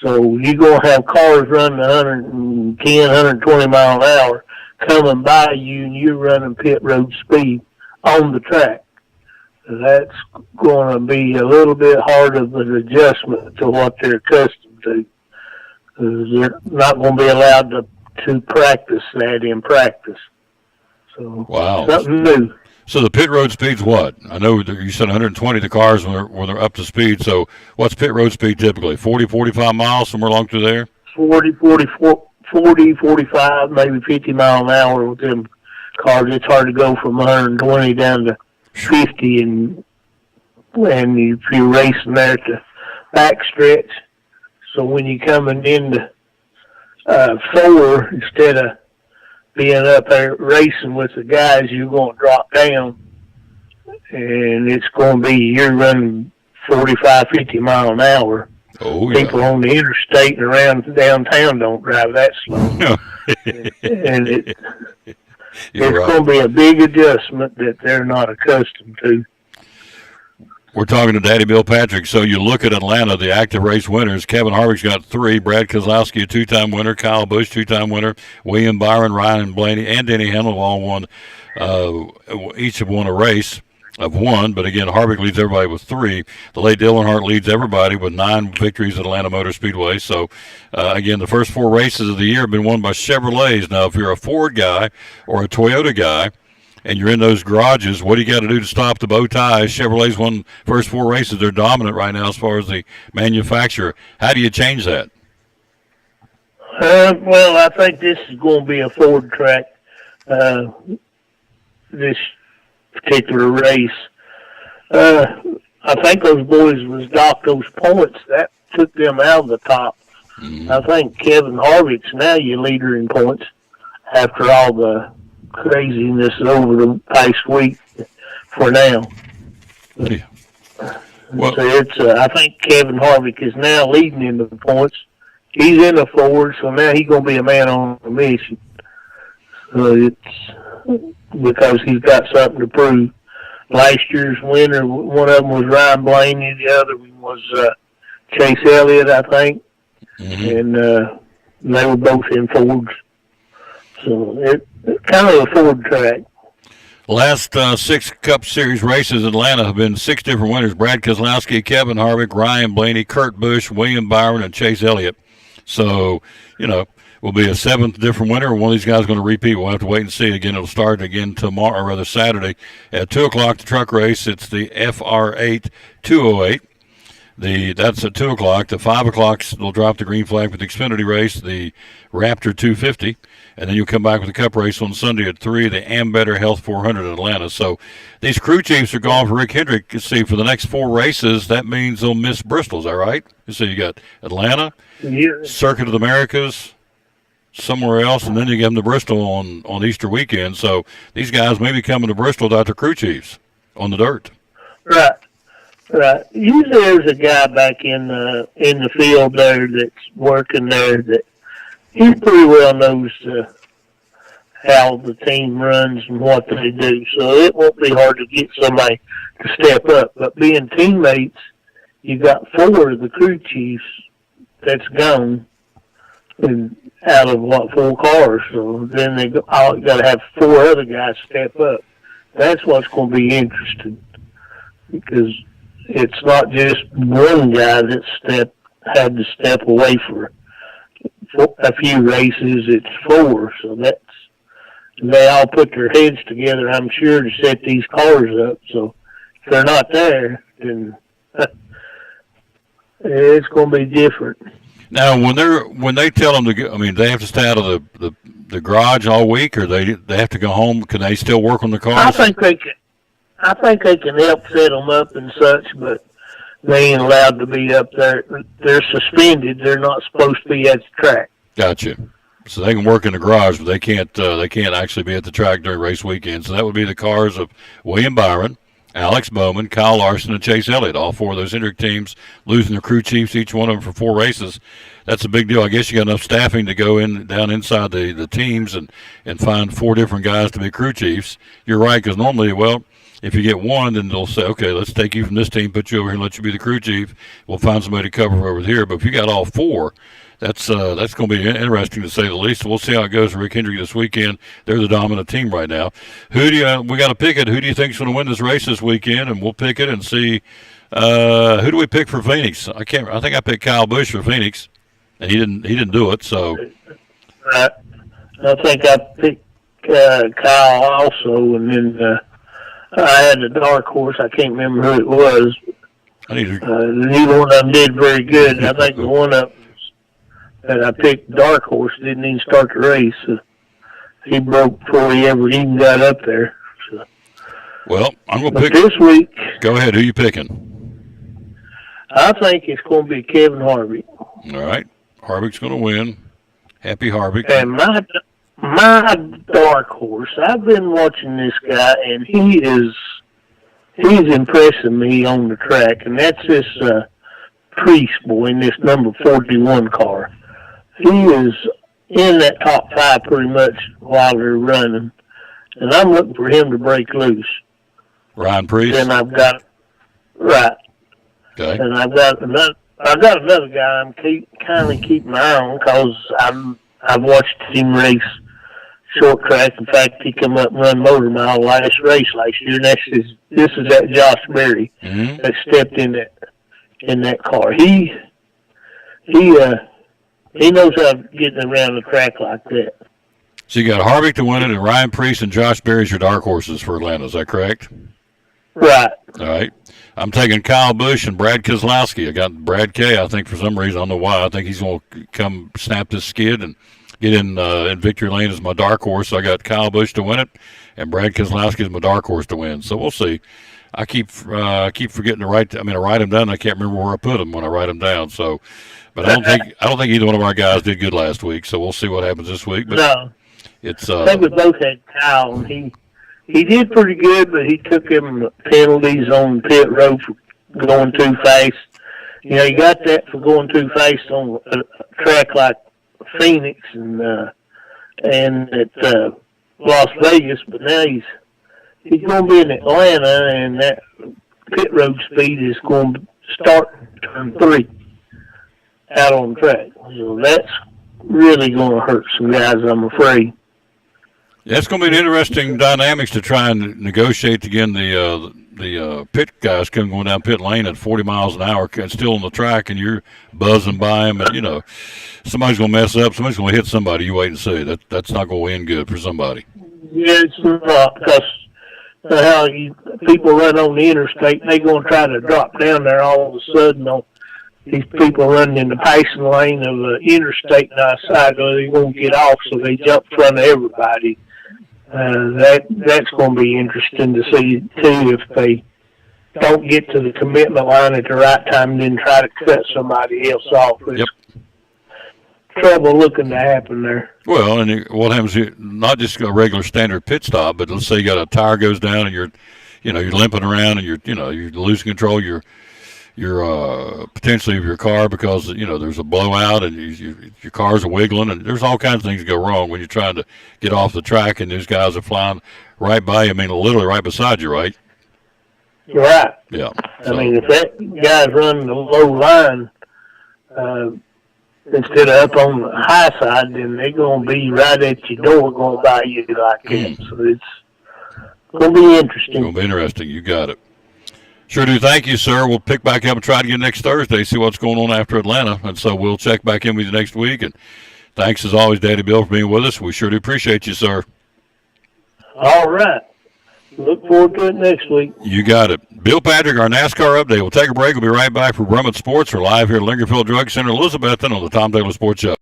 So you're going to have cars running 110, 120 mile an hour coming by you, and you're running pit road speed on the track. So that's going to be a little bit hard of an adjustment to what they're accustomed to. They're not going to be allowed to practice that in practice. So something new. So the pit road speed's what? I know you said 120 the cars when they're up to speed. So what's pit road speed typically? 40, 45 miles, somewhere along through there? 40, 45, maybe 50 mile an hour with them cars. It's hard to go from 120 down to 50, and if you're racing there to backstretch. So when you're coming into 4, instead of being up there racing with the guys, you're going to drop down, and it's going to be, you're running 45, 50 mile an hour. Oh, yeah. People on the interstate and around downtown don't drive that slow. And it's going to be a big adjustment that they're not accustomed to. We're talking to Daddy Bill Patrick. So you look at Atlanta, the active race winners. Kevin Harvick's got 3. Brad Keselowski, a 2-time winner. Kyle Busch, 2-time winner. William Byron, Ryan Blaney, and Denny Hamlin all won. Each have won a race of 1. But again, Harvick leads everybody with 3. The late Dillon Hart leads everybody with 9 victories at Atlanta Motor Speedway. So again, the first 4 races of the year have been won by Chevrolets. Now, if you're a Ford guy or a Toyota guy, and you're in those garages, what do you got to do to stop the bow ties? Chevrolet's won first 4 races. They're dominant right now as far as the manufacturer. How do you change that? Well, I think this is going to be a Ford track, this particular race. I think those boys was docked those points. That took them out of the top. I think Kevin Harvick's now your leader in points after all the craziness over the past week for now. Yeah. Well, so it's, I think Kevin Harvick is now leading in the points. He's in the Ford, so now he's going to be a man on a mission. So it's because he's got something to prove. Last year's winner, one of them was Ryan Blaney, the other one was Chase Elliott, I think. And they were both in Fords. So it's kind of a Ford track. Last 6 Cup Series races in Atlanta have been 6 different winners. Brad Keselowski, Kevin Harvick, Ryan Blaney, Kurt Busch, William Byron, and Chase Elliott. So, will be a 7th different winner. One of these guys is going to repeat. We'll have to wait and see. Again, it'll start again tomorrow, or rather Saturday, at 2 o'clock, the truck race. It's the FR8 208. That's at 2 o'clock. The 5 o'clock, they'll drop the green flag for the Xfinity race, the Raptor 250. And then you'll come back with the Cup race on Sunday at 3, the Ambetter Health 400 in Atlanta. So these crew chiefs are gone for Rick Hendrick. You see, for the next 4 races, that means they'll miss Bristol. Is that right? So you got Atlanta, Circuit of the Americas, somewhere else, and then you get them to Bristol on Easter weekend. So these guys may be coming to Bristol without their crew chiefs on the dirt. Right. Right. Usually there's a guy back in the field there that's working there that he pretty well knows how the team runs and what they do. So it won't be hard to get somebody to step up. But being teammates, you got 4 of the crew chiefs that's gone, and out of 4 cars. So then they got to have 4 other guys step up. That's what's going to be interesting, because it's not just one guy that had to step away for a few races. It's 4. So they all put their heads together, I'm sure, to set these cars up. So if they're not there, then it's going to be different. Now, when they tell them to go, I mean, they have to stay out of the garage all week, or they have to go home. Can they still work on the cars? I think they can help set them up and such, but they ain't allowed to be up there. They're suspended. They're not supposed to be at the track. Gotcha. So they can work in the garage, but they can't actually be at the track during race weekend. So that would be the cars of William Byron, Alex Bowman, Kyle Larson, and Chase Elliott. All 4 of those Hendrick teams losing their crew chiefs, each one of them for 4 races. That's a big deal. I guess you got enough staffing to go down inside the teams and find 4 different guys to be crew chiefs. You're right, because normally, well, if you get one, then they'll say, okay, let's take you from this team, put you over here, and let you be the crew chief. We'll find somebody to cover over here. But if you got all 4, that's going to be interesting to say the least. We'll see how it goes for Rick Hendrick this weekend. They're the dominant team right now. We got to pick it. Who do you think is going to win this race this weekend? And we'll pick it and see who do we pick for Phoenix. I think I picked Kyle Busch for Phoenix, and he didn't do it. So I think I picked Kyle also, and then I had a dark horse. I can't remember who it was. Neither one of them did very good. I think the one up that I picked, dark horse, didn't even start the race. So he broke before he ever even got up there. So. Well, I'm going to pick this week. Go ahead. Who you picking? I think it's going to be Kevin Harvick. All right, Harvick's going to win. Happy Harvick. And my dark horse, I've been watching this guy, and he's impressing me on the track, and that's this Priest boy in this number 41 car. He is in that top 5 pretty much while they're running, and I'm looking for him to break loose. Ryan Priest. Then I've got right. Okay. And I've got another guy I'm keeping my eye on, because I've watched him race short track. In fact, he come up and run motor mile last race last year, and this is that Josh Berry that stepped in that car. He knows how to get around the track like that. So you got Harvick to win it, and Ryan Priest and Josh Berry's your dark horses for Atlanta. Is that correct? Right. All right. I'm taking Kyle Busch and Brad Keselowski. I got Brad K. I think for some reason, I don't know why, I think he's going to come snap this skid and get in victory lane as my dark horse. So I got Kyle Busch to win it, and Brad Keselowski is my dark horse to win. So we'll see. I keep forgetting to write. I write them down. I can't remember where I put them when I write them down. So, but I don't think either one of our guys did good last week. So we'll see what happens this week. But no, it's. I think we both had Kyle, and he did pretty good, but he took him penalties on pit road for going too fast. You know, he got that for going too fast on a track like Phoenix and at Las Vegas, but now he's going to be in Atlanta, and that pit road speed is going to start turn 3 out on the track. So that's really going to hurt some guys, I'm afraid. Yeah, it's going to be an interesting dynamics to try and negotiate again. The pit guys going down pit lane at 40 miles an hour and still on the track, and you're buzzing by them, and somebody's going to mess up. Somebody's going to hit somebody. You wait and see. That's not going to end good for somebody. Yeah, it's not, because how people run on the interstate, and they're going to try to drop down there all of a sudden on these people running in the passing lane of the interstate and outside, they're going to get off, so they jump in front of everybody. That's going to be interesting to see, too, if they don't get to the commitment line at the right time and then try to cut somebody else off. It's trouble looking to happen there. Well, and what happens, not just a regular standard pit stop, but let's say you got a tire goes down and you're you're limping around and you're losing control. You're potentially of your car because there's a blowout and your cars are wiggling, and there's all kinds of things that go wrong when you're trying to get off the track and these guys are flying right by you. I mean, literally right beside you, right? Right. Yeah. I mean, if that guy's running the low line instead of up on the high side, then they're going to be right at your door going by you like that. So it's going to be interesting. It's going to be interesting. You got it. Sure do. Thank you, sir. We'll pick back up and try it again next Thursday, see what's going on after Atlanta. And so we'll check back in with you next week. And thanks, as always, Daddy Bill, for being with us. We sure do appreciate you, sir. All right. Look forward to it next week. You got it. Bill Patrick, our NASCAR update. We'll take a break. We'll be right back for Brummett Sports. We're live here at Lingerfield Drug Center, Elizabethton, on the Tom Taylor Sports Show.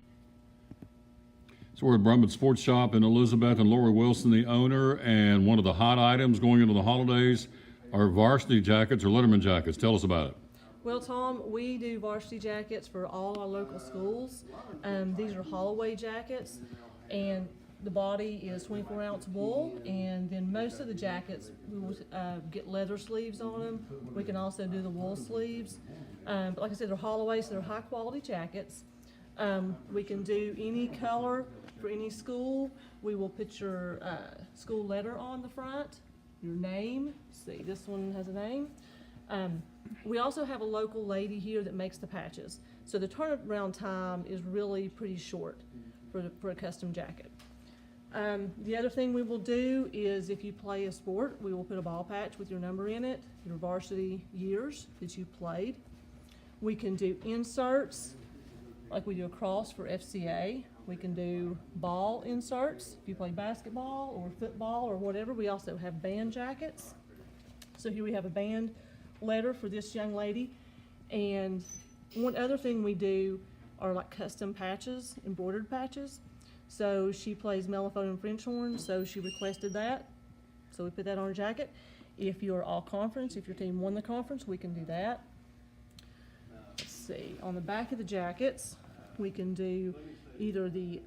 So we're at Brummett Sports Shop in Elizabethton. Lori Wilson, the owner, and one of the hot items going into the holidays are varsity jackets or Letterman jackets. Tell us about it. Well, Tom, we do varsity jackets for all our local schools. These are Holloway jackets, and the body is 24-ounce wool, and then most of the jackets we will get leather sleeves on them. We can also do the wool sleeves. But like I said, they're Holloway, so they're high-quality jackets. We can do any color for any school. We will put your school letter on the front, your name. See, this one has a name. We also have a local lady here that makes the patches. So the turnaround time is really pretty short for a custom jacket. The other thing we will do is if you play a sport, we will put a ball patch with your number in it, your varsity years that you played. We can do inserts, like we do a cross for FCA. We can do ball inserts if you play basketball or football or whatever. We also have band jackets. So here we have a band letter for this young lady. And one other thing we do are like custom patches, embroidered patches. So she plays mellophone and French horn, so she requested that. So we put that on her jacket. If you're all conference, if your team won the conference, we can do that. Let's see, on the back of the jackets, we can do either the,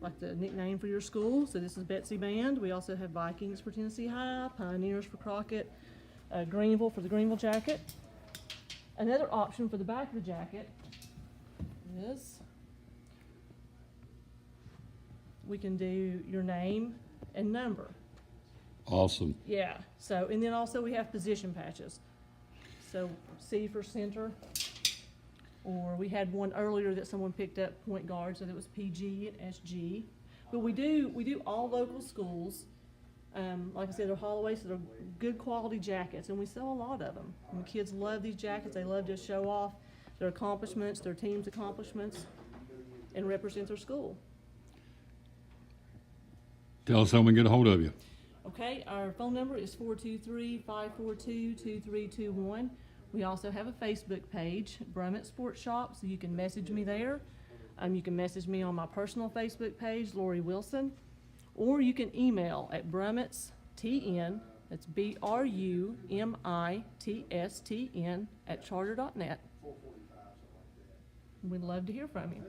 like the nickname for your school. So this is Betsy Band. We also have Vikings for Tennessee High, Pioneers for Crockett, Greenville for the Greenville jacket. Another option for the back of the jacket is we can do your name and number. Awesome. Yeah, so, and then also we have position patches. So C for center, or we had one earlier that someone picked up, point guard, so that was PG and SG. But we do all local schools. Like I said, they're Holloway, so they're good quality jackets, and we sell a lot of them. And the kids love these jackets. They love to show off their accomplishments, their team's accomplishments, and represent their school. Tell us how we can get a hold of you. Okay, our phone number is 423-542-2321. We also have a Facebook page, Brummett Sports Shop, so you can message me there. You can message me on my personal Facebook page, Lori Wilson, or you can email at brummitstn, that's BRUMITSTN @charter.net. We'd love to hear from you.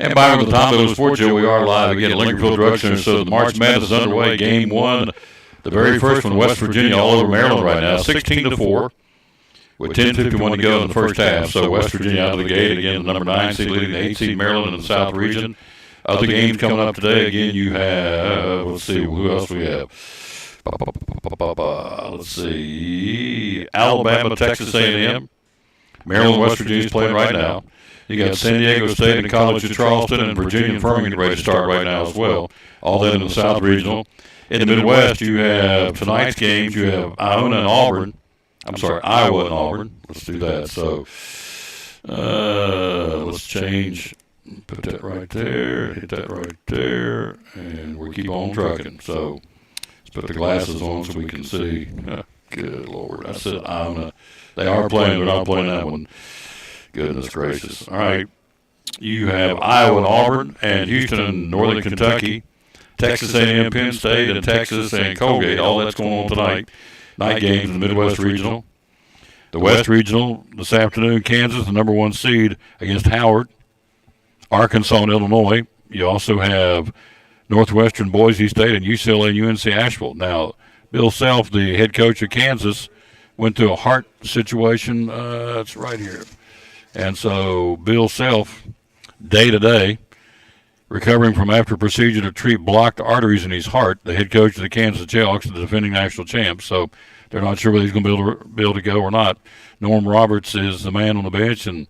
And back on the Tom Taylor Sports Show, we are live again at Lingerfield Drug Center. So the March Madness is underway. Game one, the very first one, West Virginia all over Maryland right now, 16-4, with 10:51 to go in the first half. So West Virginia out of the gate again, the number 9 seed leading the 8 seed Maryland in the South region. Other games coming up today. Again, you have, let's see, who else we have? Let's see, Alabama, Texas A&M, Maryland, West Virginia's playing right now. You got San Diego State and College of Charleston and Virginia and Furman getting ready to start right now as well. All that in the South Regional. In the Midwest, you have tonight's games. You have Iowa and Auburn. Let's do that. So let's change. Put that right there. Hit that right there. And we keep on trucking. So let's put the glasses on so we can see. Good Lord. I said Iowa. They are playing. They're not playing that one. Goodness gracious. All right. You have Iowa and Auburn and Houston and Northern Kentucky, Texas A&M, Penn State, and Texas and Colgate. All that's going on tonight. night games in the Midwest Regional. The West Regional this afternoon, Kansas, the number 1 seed against Howard, Arkansas, and Illinois. You also have Northwestern, Boise State, and UCLA and UNC Asheville. Now, Bill Self, the head coach of Kansas, went through a heart situation. It's right here. And so Bill Self, day to day, recovering from after procedure to treat blocked arteries in his heart, the head coach of the Kansas Jayhawks, the defending national champs. So they're not sure whether he's going to be able to go or not. Norm Roberts is the man on the bench, and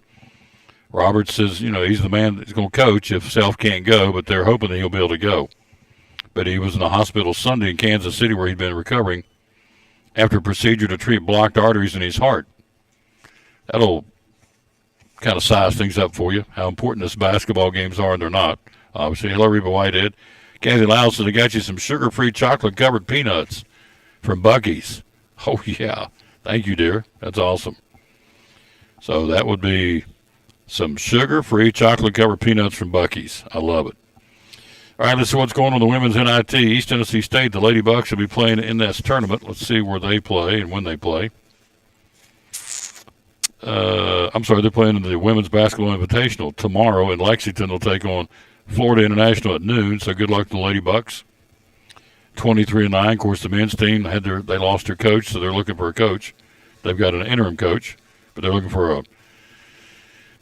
Roberts says, he's the man that's going to coach if Self can't go, but they're hoping that he'll be able to go. But he was in the hospital Sunday in Kansas City where he'd been recovering after a procedure to treat blocked arteries in his heart. That'll kind of size things up for you, how important this basketball games are and they're not. Obviously, hello, Reba Whitehead. Kathy Lyles said, I got you some sugar-free chocolate-covered peanuts from Buc-ee's. Oh, yeah. Thank you, dear. That's awesome. So that would be some sugar-free chocolate-covered peanuts from Buc-ee's. I love it. All right, let's see what's going on in the women's NIT. East Tennessee State, the Lady Bucks, will be playing in this tournament. Let's see where they play and when they play. They're playing in the Women's Basketball Invitational tomorrow in Lexington. They'll take on Florida International at noon, so good luck to the Lady Bucks. 23-9. Of course, the men's team they lost their coach, so they're looking for a coach. They've got an interim coach, but they're looking for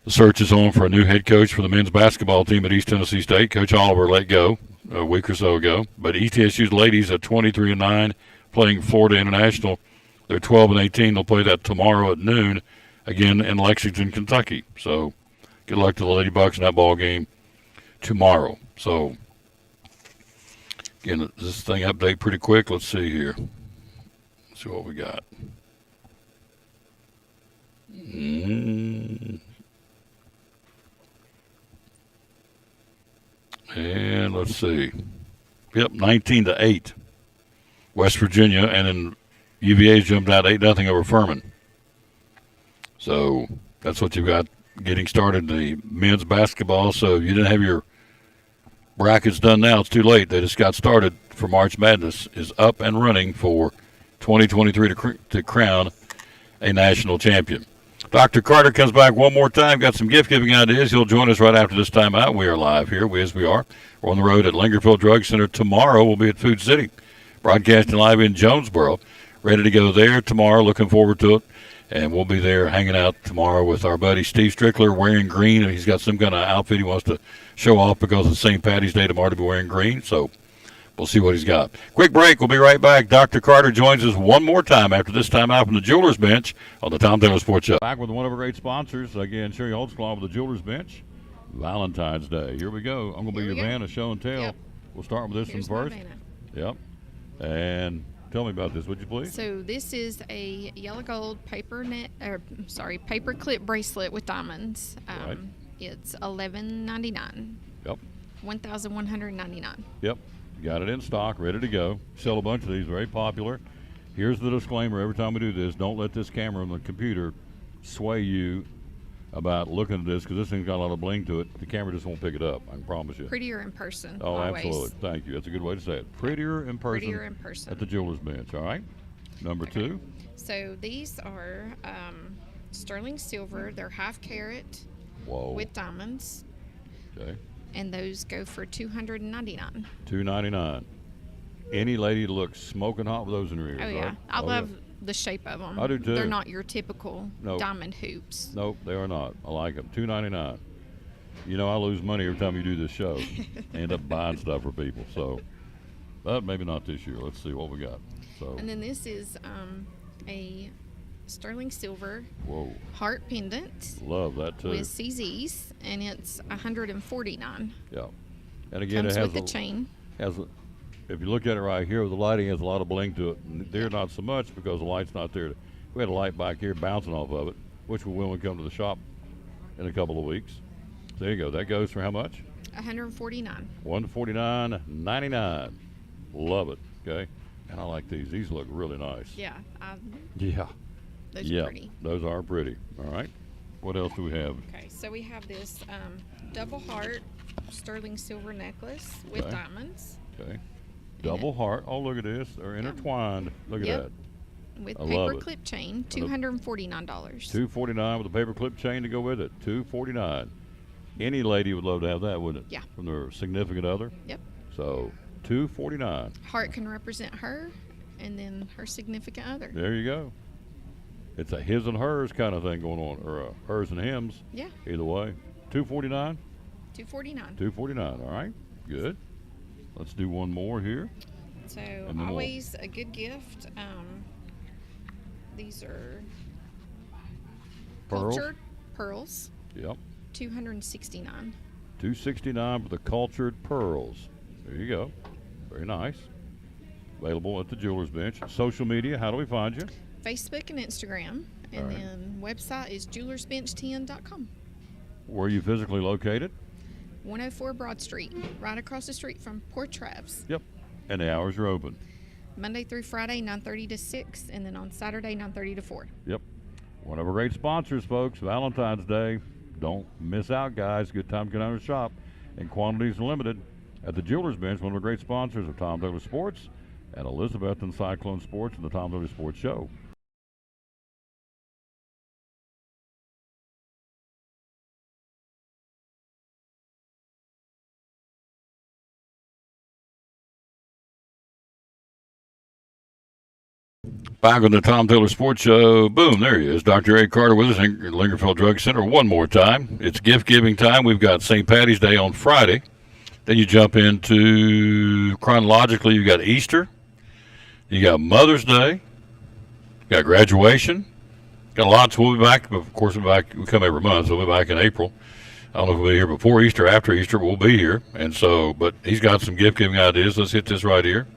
the search is on for a new head coach for the men's basketball team at East Tennessee State. Coach Oliver let go a week or so ago. But ETSU's ladies at 23-9 playing Florida International. They're 12-18. They'll play that tomorrow at noon, again in Lexington, Kentucky. So good luck to the Lady Bucks in that ball game tomorrow. So again, this thing update pretty quick. Let's see here. Let's see what we got. And let's see. Yep, 19-8. West Virginia, and then UVA's jumped out 8-0 over Furman. So that's what you've got getting started in the men's basketball. So if you didn't have your brackets done now, it's too late. They just got started for March Madness, is up and running for 2023 to crown a national champion. Dr. Carter comes back one more time, got some gift-giving ideas. He'll join us right after this time out. We are live here, as we are. We're on the road at Lingerfield Drug Center. Tomorrow we'll be at Food City, broadcasting live in Jonesboro. Ready to go there tomorrow, looking forward to it. And we'll be there hanging out tomorrow with our buddy Steve Strickler wearing green. He's got some kind of outfit he wants to show off because it's St. Patty's Day tomorrow to be wearing green. So we'll see what he's got. Quick break. We'll be right back. Dr. Carter joins us one more time after this time out from the Jeweler's Bench on the Tom Taylor Sports Show. Back with one of our great sponsors. Again, Sherry Holtzclaw with the Jeweler's Bench. Valentine's Day. Here we go. I'm going to be your man of show and tell. Yep. We'll start with this one first. Yep. And tell me about this, would you please? So this is a yellow gold paper clip bracelet with diamonds. Right. It's $11.99. Yep. $1,199. Yep. Got it in stock, ready to go. Sell a bunch of these, very popular. Here's the disclaimer every time we do this. Don't let this camera on the computer sway you about looking at this, because this thing's got a lot of bling to it. The camera just won't pick it up, I can promise you. Prettier in person. Oh, always. Absolutely. Thank you. That's a good way to say it. Prettier in person. Prettier in person. At the Jeweler's Bench, all right? Number two. So these are sterling silver. They're half carat with diamonds. Okay. And those go for $299. $299. Any lady looks smoking hot with those in her ears, Oh, yeah. right? I love the shape of them. I do, too. They're not your typical diamond hoops. Nope, they are not. I like them. $299. You know, I lose money every time you do this show. I end up buying stuff for people. So, but maybe not this year. Let's see what we got. So. And then this is a sterling silver heart pendant. Love that too. With CZs, and it's $149. Yeah, and again, comes it has with the chain. If you look at it right here, the lighting has a lot of bling to it. And there, not so much because the light's not there. We had a light back here bouncing off of it, which will when we come to the shop in a couple of weeks. So there you go. That goes for how much? $149. $149.99. Love it. Okay, and I like these. These look really nice. Yeah. Yeah. Those are pretty. Those are pretty. All right. What else do we have? Okay, so we have this double heart sterling silver necklace with diamonds. Okay. Double heart. Oh, look at this. They're intertwined. Look at that. with I love paper it. clip chain, $249. $249 with a paper clip chain to go with it. $249. Any lady would love to have that, wouldn't it? Yeah. From their significant other. Yep. So $249. Heart can represent her, and then her significant other. There you go. It's a his and hers kind of thing going on, or a hers and hims. Yeah. Either way. $249. $249. $249. All right. Good. Let's do one more here. So And then always a good gift. These are Pearls? cultured pearls. Yep. $269. $269 for the cultured pearls. There you go. Very nice. Available at the Jeweler's Bench. Social media, how do we find you? Facebook and Instagram, and All right. then website is jewelersbench10.com. Where are you physically located? 104 Broad Street, right across the street from Port Travis. Yep. And the hours are open. Monday through Friday, 9:30 to 6, and then on Saturday, 9:30 to 4. Yep. One of our great sponsors, folks, Valentine's Day. Don't miss out, guys. Good time to get out and shop. And quantities are limited. At the Jeweler's Bench, one of our great sponsors of Tom Douglas Sports, at Elizabeth and Cyclone Sports and the Tom Douglas Sports Show. Back on the Tom Taylor Sports Show. Boom, there he is. Dr. Eric Carter with us at Lingerfield Drug Center one more time. It's gift-giving time. We've got St. Patty's Day on Friday. Then you jump into, chronologically, you got Easter. You got Mother's Day. You got graduation. Got lots. We'll be back. Of course, we come every month, so we'll be back in April. I don't know if we'll be here before Easter or after Easter, but we'll be here. And so, but he's got some gift-giving ideas. Let's hit this right here.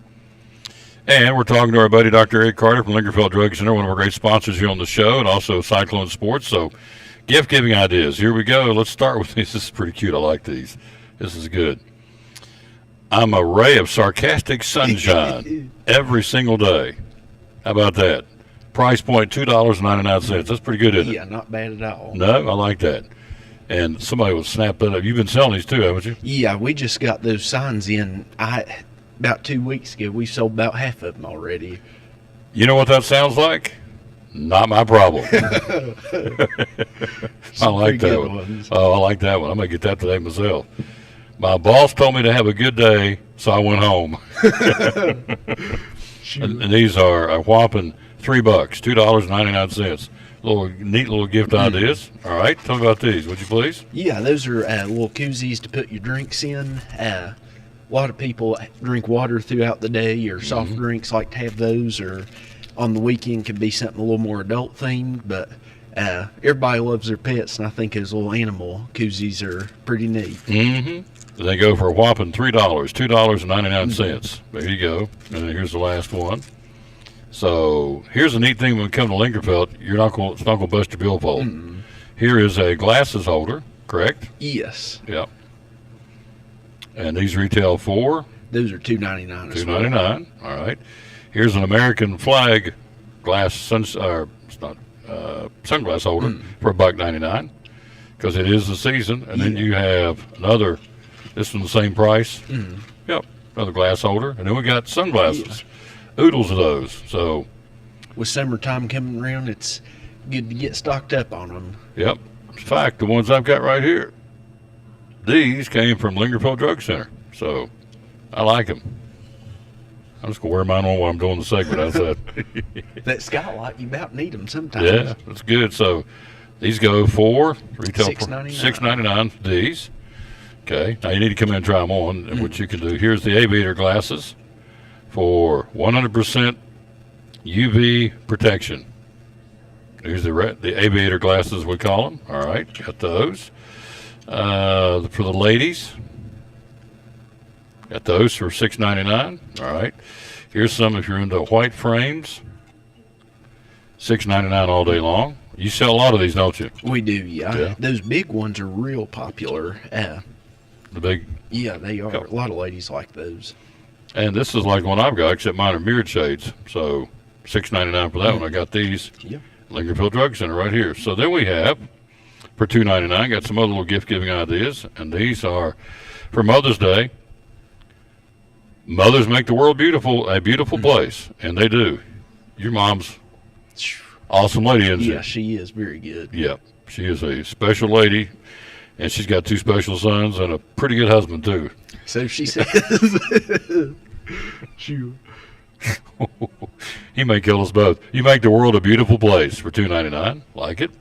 And we're talking to our buddy, Dr. Eric Carter from Lingerfield Drug Center, one of our great sponsors here on the show, and also Cyclone Sports. So, gift-giving ideas. Here we go. Let's start with these. This is pretty cute. I like these. This is good. I'm a ray of sarcastic sunshine every single day. How about that? Price point, $2.99. That's pretty good, isn't it? Yeah, not bad at all. No, I like that. And somebody will snap that up. You've been selling these too, haven't you? Yeah, we just got those signs in. About 2 weeks ago, we sold about half of them already. You know what that sounds like? Not my problem. I like that one. Ones. Oh, I like that one. I'm going to get that today myself. My boss told me to have a good day, so I went home. And these are a whopping $3, $2.99. Neat little gift ideas. All right, tell me about these, would you please? Yeah, those are little koozies to put your drinks in. A lot of people drink water throughout the day, or soft drinks like to have those, or on the weekend could be something a little more adult themed, but everybody loves their pets, and I think those little animal koozies are pretty neat. They go for a whopping $3, $2.99. There you go. And then here's the last one. So here's a neat thing when we come to Lingerfield. It's not going to bust your billfold. Here is a glasses holder, correct? Yes. Yep. And these retail for? Those are $2.99 as well. $2.99. All right. Here's an American flag sunglass holder for $1.99 because it is the season. And then you have another. This one's the same price. Yep. Another glass holder. And then we got sunglasses. Oodles of those. So with summertime coming around, it's good to get stocked up on them. Yep. In fact, the ones I've got right here, these came from Lingerfield Drug Center. So I like them. I'm just going to wear mine on while I'm doing the segment. How's that? That skylight, you about need them sometimes. Yeah, that's good. So these go for retail $6.99. $6.99 these. Okay. Now you need to come in and try them on, and what you can do. Here's the aviator glasses for 100% UV protection. Here's the aviator glasses, we call them. All right, got those. For the ladies, got those for $6.99. All right. Here's some if you're into white frames. $6.99 all day long. You sell a lot of these, don't you? We do, yeah. Those big ones are real popular. The big? Yeah, they are. A lot of ladies like those. And this is like one I've got, except mine are mirrored shades. So $6.99 for that one. I got these. Yep. Lingerfield Drug Center right here. So then we have, for $2.99, got some other little gift-giving ideas. And these are for Mother's Day. Mothers make the world a beautiful place. And they do. Your mom's Awesome lady, isn't she? Yeah, she is very good. Yep. She is a special lady, and she's got 2 special sons and a pretty good husband, too. So she says. He may kill us both. You make the world a beautiful place for $2.99. Like it.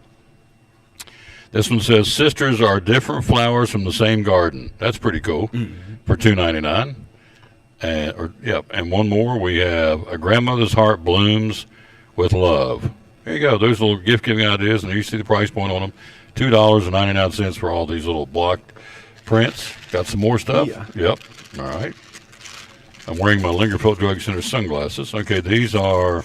This one says, sisters are different flowers from the same garden. That's pretty cool. For $2.99. And one more, we have a grandmother's heart blooms with love. There you go. Those little gift giving ideas, and you see the price point on them. $2.99 for all these little blocked prints. Got some more stuff? Yeah. Yep. All right. I'm wearing my Lingerfield Drug Center sunglasses. Okay, these are...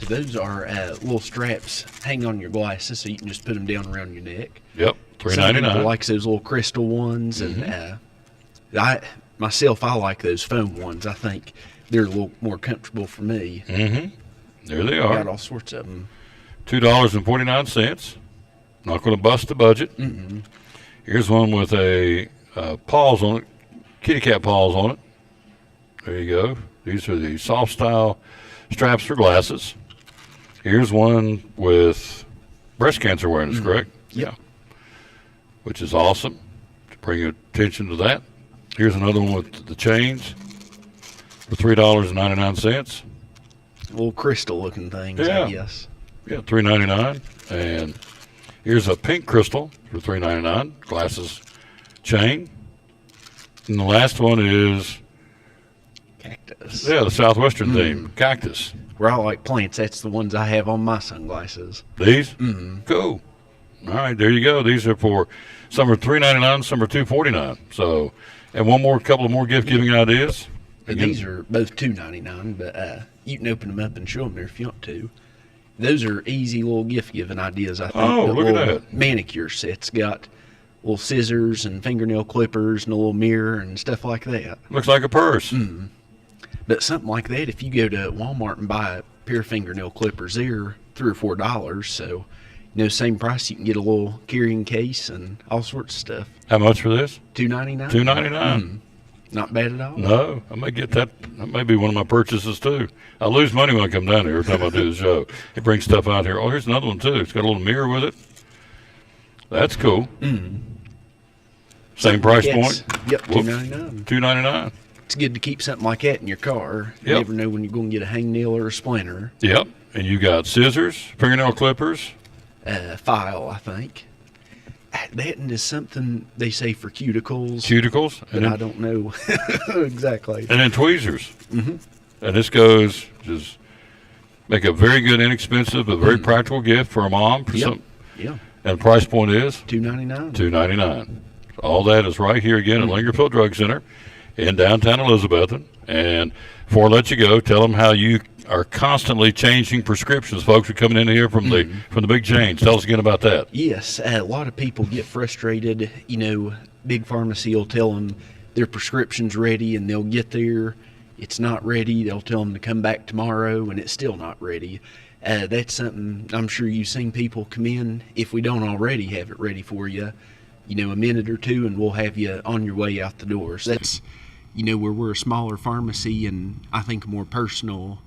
Those are little straps hang on your glasses, so you can just put them down around your neck. Yep, $3.99. Some people like those little crystal ones, and I like those foam ones. I think they're a little more comfortable for me. There they are. Got all sorts of them. $2.49. Not going to bust the budget. Here's one with a paws on it, kitty cat paws on it. There you go. These are the soft style straps for glasses. Here's one with breast cancer awareness, correct? Yep. Yeah. Which is awesome. To bring your attention to that. Here's another one with the chains for $3.99. Little crystal looking things, Yeah. I guess. Yeah, $3.99. And here's a pink crystal for $3.99. Glasses chain. And the last one is cactus. Yeah, the southwestern theme, cactus. Where I like plants, that's the ones I have on my sunglasses. These? Cool. All right, there you go. These are for some are $3.99, some are $2.49. So, and couple of more gift giving ideas. And these are both $2.99, but you can open them up and show them there if you want to. Those are easy little gift giving ideas. I think. Oh, The look at little that. Manicure sets got little scissors and fingernail clippers and a little mirror and stuff like that. Looks like a purse. But something like that, if you go to Walmart and buy a pair of fingernail clippers, they're $3 or $4. So, same price, you can get a little carrying case and all sorts of stuff. How much for this? $2.99. $2.99. Not bad at all. No, I may get that. That may be one of my purchases too. I lose money when I come down here every time I do the show. It brings stuff out here. Oh, here's another one too. It's got a little mirror with it. That's cool. Same price point. Yep, $2.99. $2.99. It's good to keep something like that in your car. You never know when you're going to get a hangnail or a splinter. Yep. And you got scissors, fingernail clippers. File, I think. That is something they say for cuticles. Cuticles? But I don't know exactly. And then tweezers. And this goes, just make a very good, inexpensive, but very practical gift for a mom. For some, Yeah. And the price point is? $2.99. $2.99. All that is right here again at Lingerfield Drug Center in downtown Elizabethton. And before I let you go, tell them how you are constantly changing prescriptions. Folks are coming in here from the big chains. Tell us again about that. Yes, a lot of people get frustrated. Big pharmacy will tell them their prescription's ready, and they'll get there. It's not ready. They'll tell them to come back tomorrow, and it's still not ready. That's something I'm sure you've seen people come in, if we don't already have it ready for you, a minute or two, and we'll have you on your way out the door. So that's, where we're a smaller pharmacy, and I think more personal.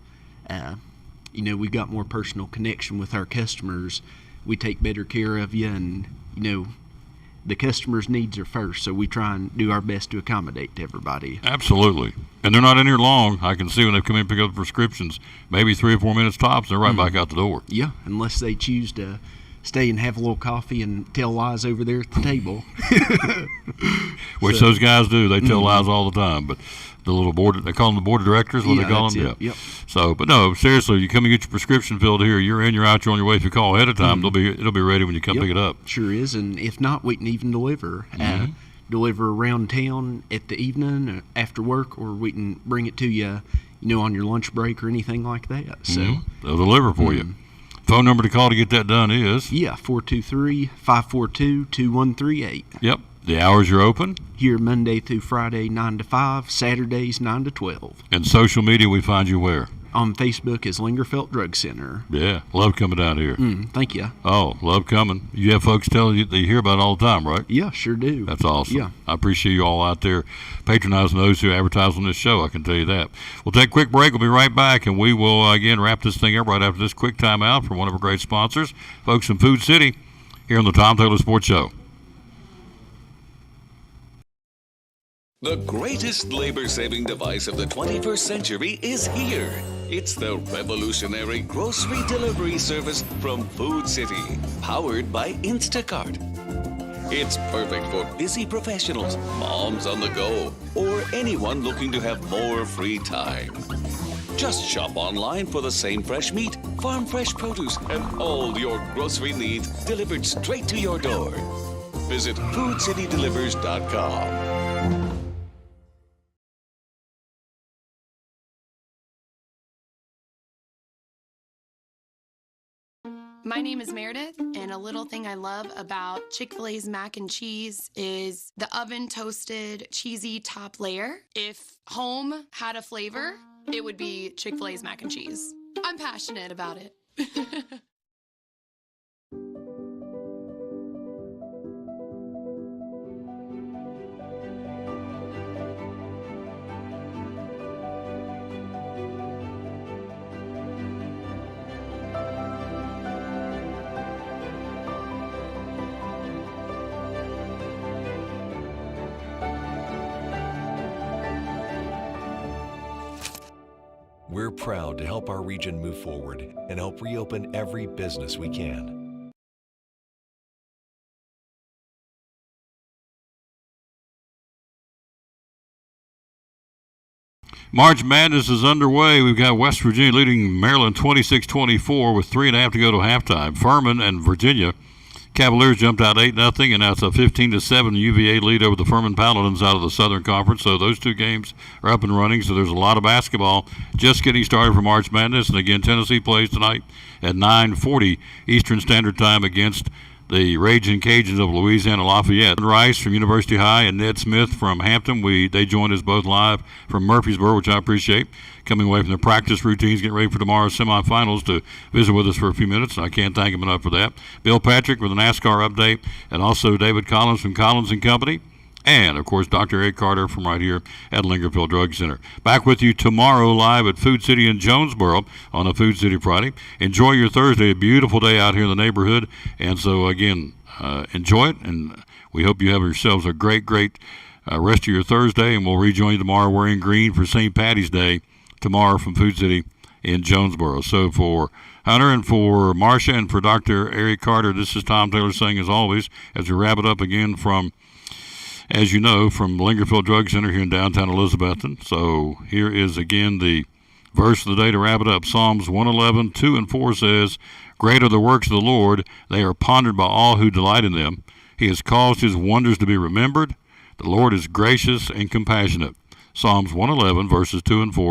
We've got more personal connection with our customers. We take better care of you, and the customer's needs are first, so we try and do our best to accommodate to everybody. Absolutely. And they're not in here long. I can see when they come in and pick up the prescriptions, maybe 3 or 4 minutes tops, they're right back out the door. Yeah, unless they choose to stay and have a little coffee and tell lies over there at the table. Which those guys do. They tell lies all the time. But the little board, they call them the board of directors, what they call them? It. Yep. So, but no, seriously, you come and get your prescription filled here, you're in, you're out, you're on your way. If you call ahead of time, it'll be ready when you come pick it up. Sure is, and if not, we can even deliver. Deliver around town at the evening after work, or we can bring it to you, on your lunch break or anything like that. So they'll deliver for you. Phone number to call to get that done is? 423-542-2138. Yep. The hours you're open? Here Monday through Friday, 9 to 5, Saturdays, 9 to 12. And social media, we find you where? on Facebook as Lingerfeld Drug Center. Yeah, love coming down here. Thank you. Oh, love coming. You have folks tell you that you hear about it all the time, right? Yeah, sure do. That's awesome. Yeah. I appreciate you all out there patronizing those who advertise on this show, I can tell you that. We'll take a quick break. We'll be right back, and we will, again, wrap this thing up right after this quick time out from one of our great sponsors, folks in Food City, here on the Tom Taylor Sports Show. The greatest labor-saving device of the 21st century is here. It's the revolutionary grocery delivery service from Food City, powered by Instacart. It's perfect for busy professionals, moms on the go, or anyone looking to have more free time. Just shop online for the same fresh meat, farm fresh produce, and all your grocery needs delivered straight to your door. Visit foodcitydelivers.com. My name is Meredith, and a little thing I love about Chick-fil-A's mac and cheese is the oven-toasted cheesy top layer. If home had a flavor, it would be Chick-fil-A's mac and cheese. I'm passionate about it. We're proud to help our region move forward and help reopen every business we can. March Madness is underway. We've got West Virginia leading Maryland 26-24 with 3.5 to go to halftime. Furman and Virginia Cavaliers jumped out 8-0, and now it's a 15-7 UVA lead over the Furman Paladins out of the Southern Conference. So those two games are up and running. So there's a lot of basketball just getting started for March Madness. And again, Tennessee plays tonight at 9:40 Eastern Standard Time against the Raging Cajuns of Louisiana Lafayette. Rice from University High and Ned Smith from Hampton. They joined us both live from Murfreesboro, which I appreciate, coming away from their practice routines, getting ready for tomorrow's semifinals to visit with us for a few minutes. I can't thank them enough for that. Bill Patrick with a NASCAR update, and also David Collins from Collins & Company. And, of course, Dr. Eric Carter from right here at Lingerfeld Drug Center. Back with you tomorrow live at Food City in Jonesboro on a Food City Friday. Enjoy your Thursday, a beautiful day out here in the neighborhood. And so, again, enjoy it. And we hope you have yourselves a great rest of your Thursday. And we'll rejoin you tomorrow wearing green for St. Patty's Day tomorrow from Food City in Jonesboro. So for Hunter and for Marcia and for Dr. Eric Carter, this is Tom Taylor saying, as always, as we wrap it up again from, as you know, from Lingerfeld Drug Center here in downtown Elizabethton. So here is again the verse of the day to wrap it up. Psalms 111, 2 and 4 says, "Great are the works of the Lord. They are pondered by all who delight in them. He has caused his wonders to be remembered. The Lord is gracious and compassionate." Psalms 111, verses 2 and 4.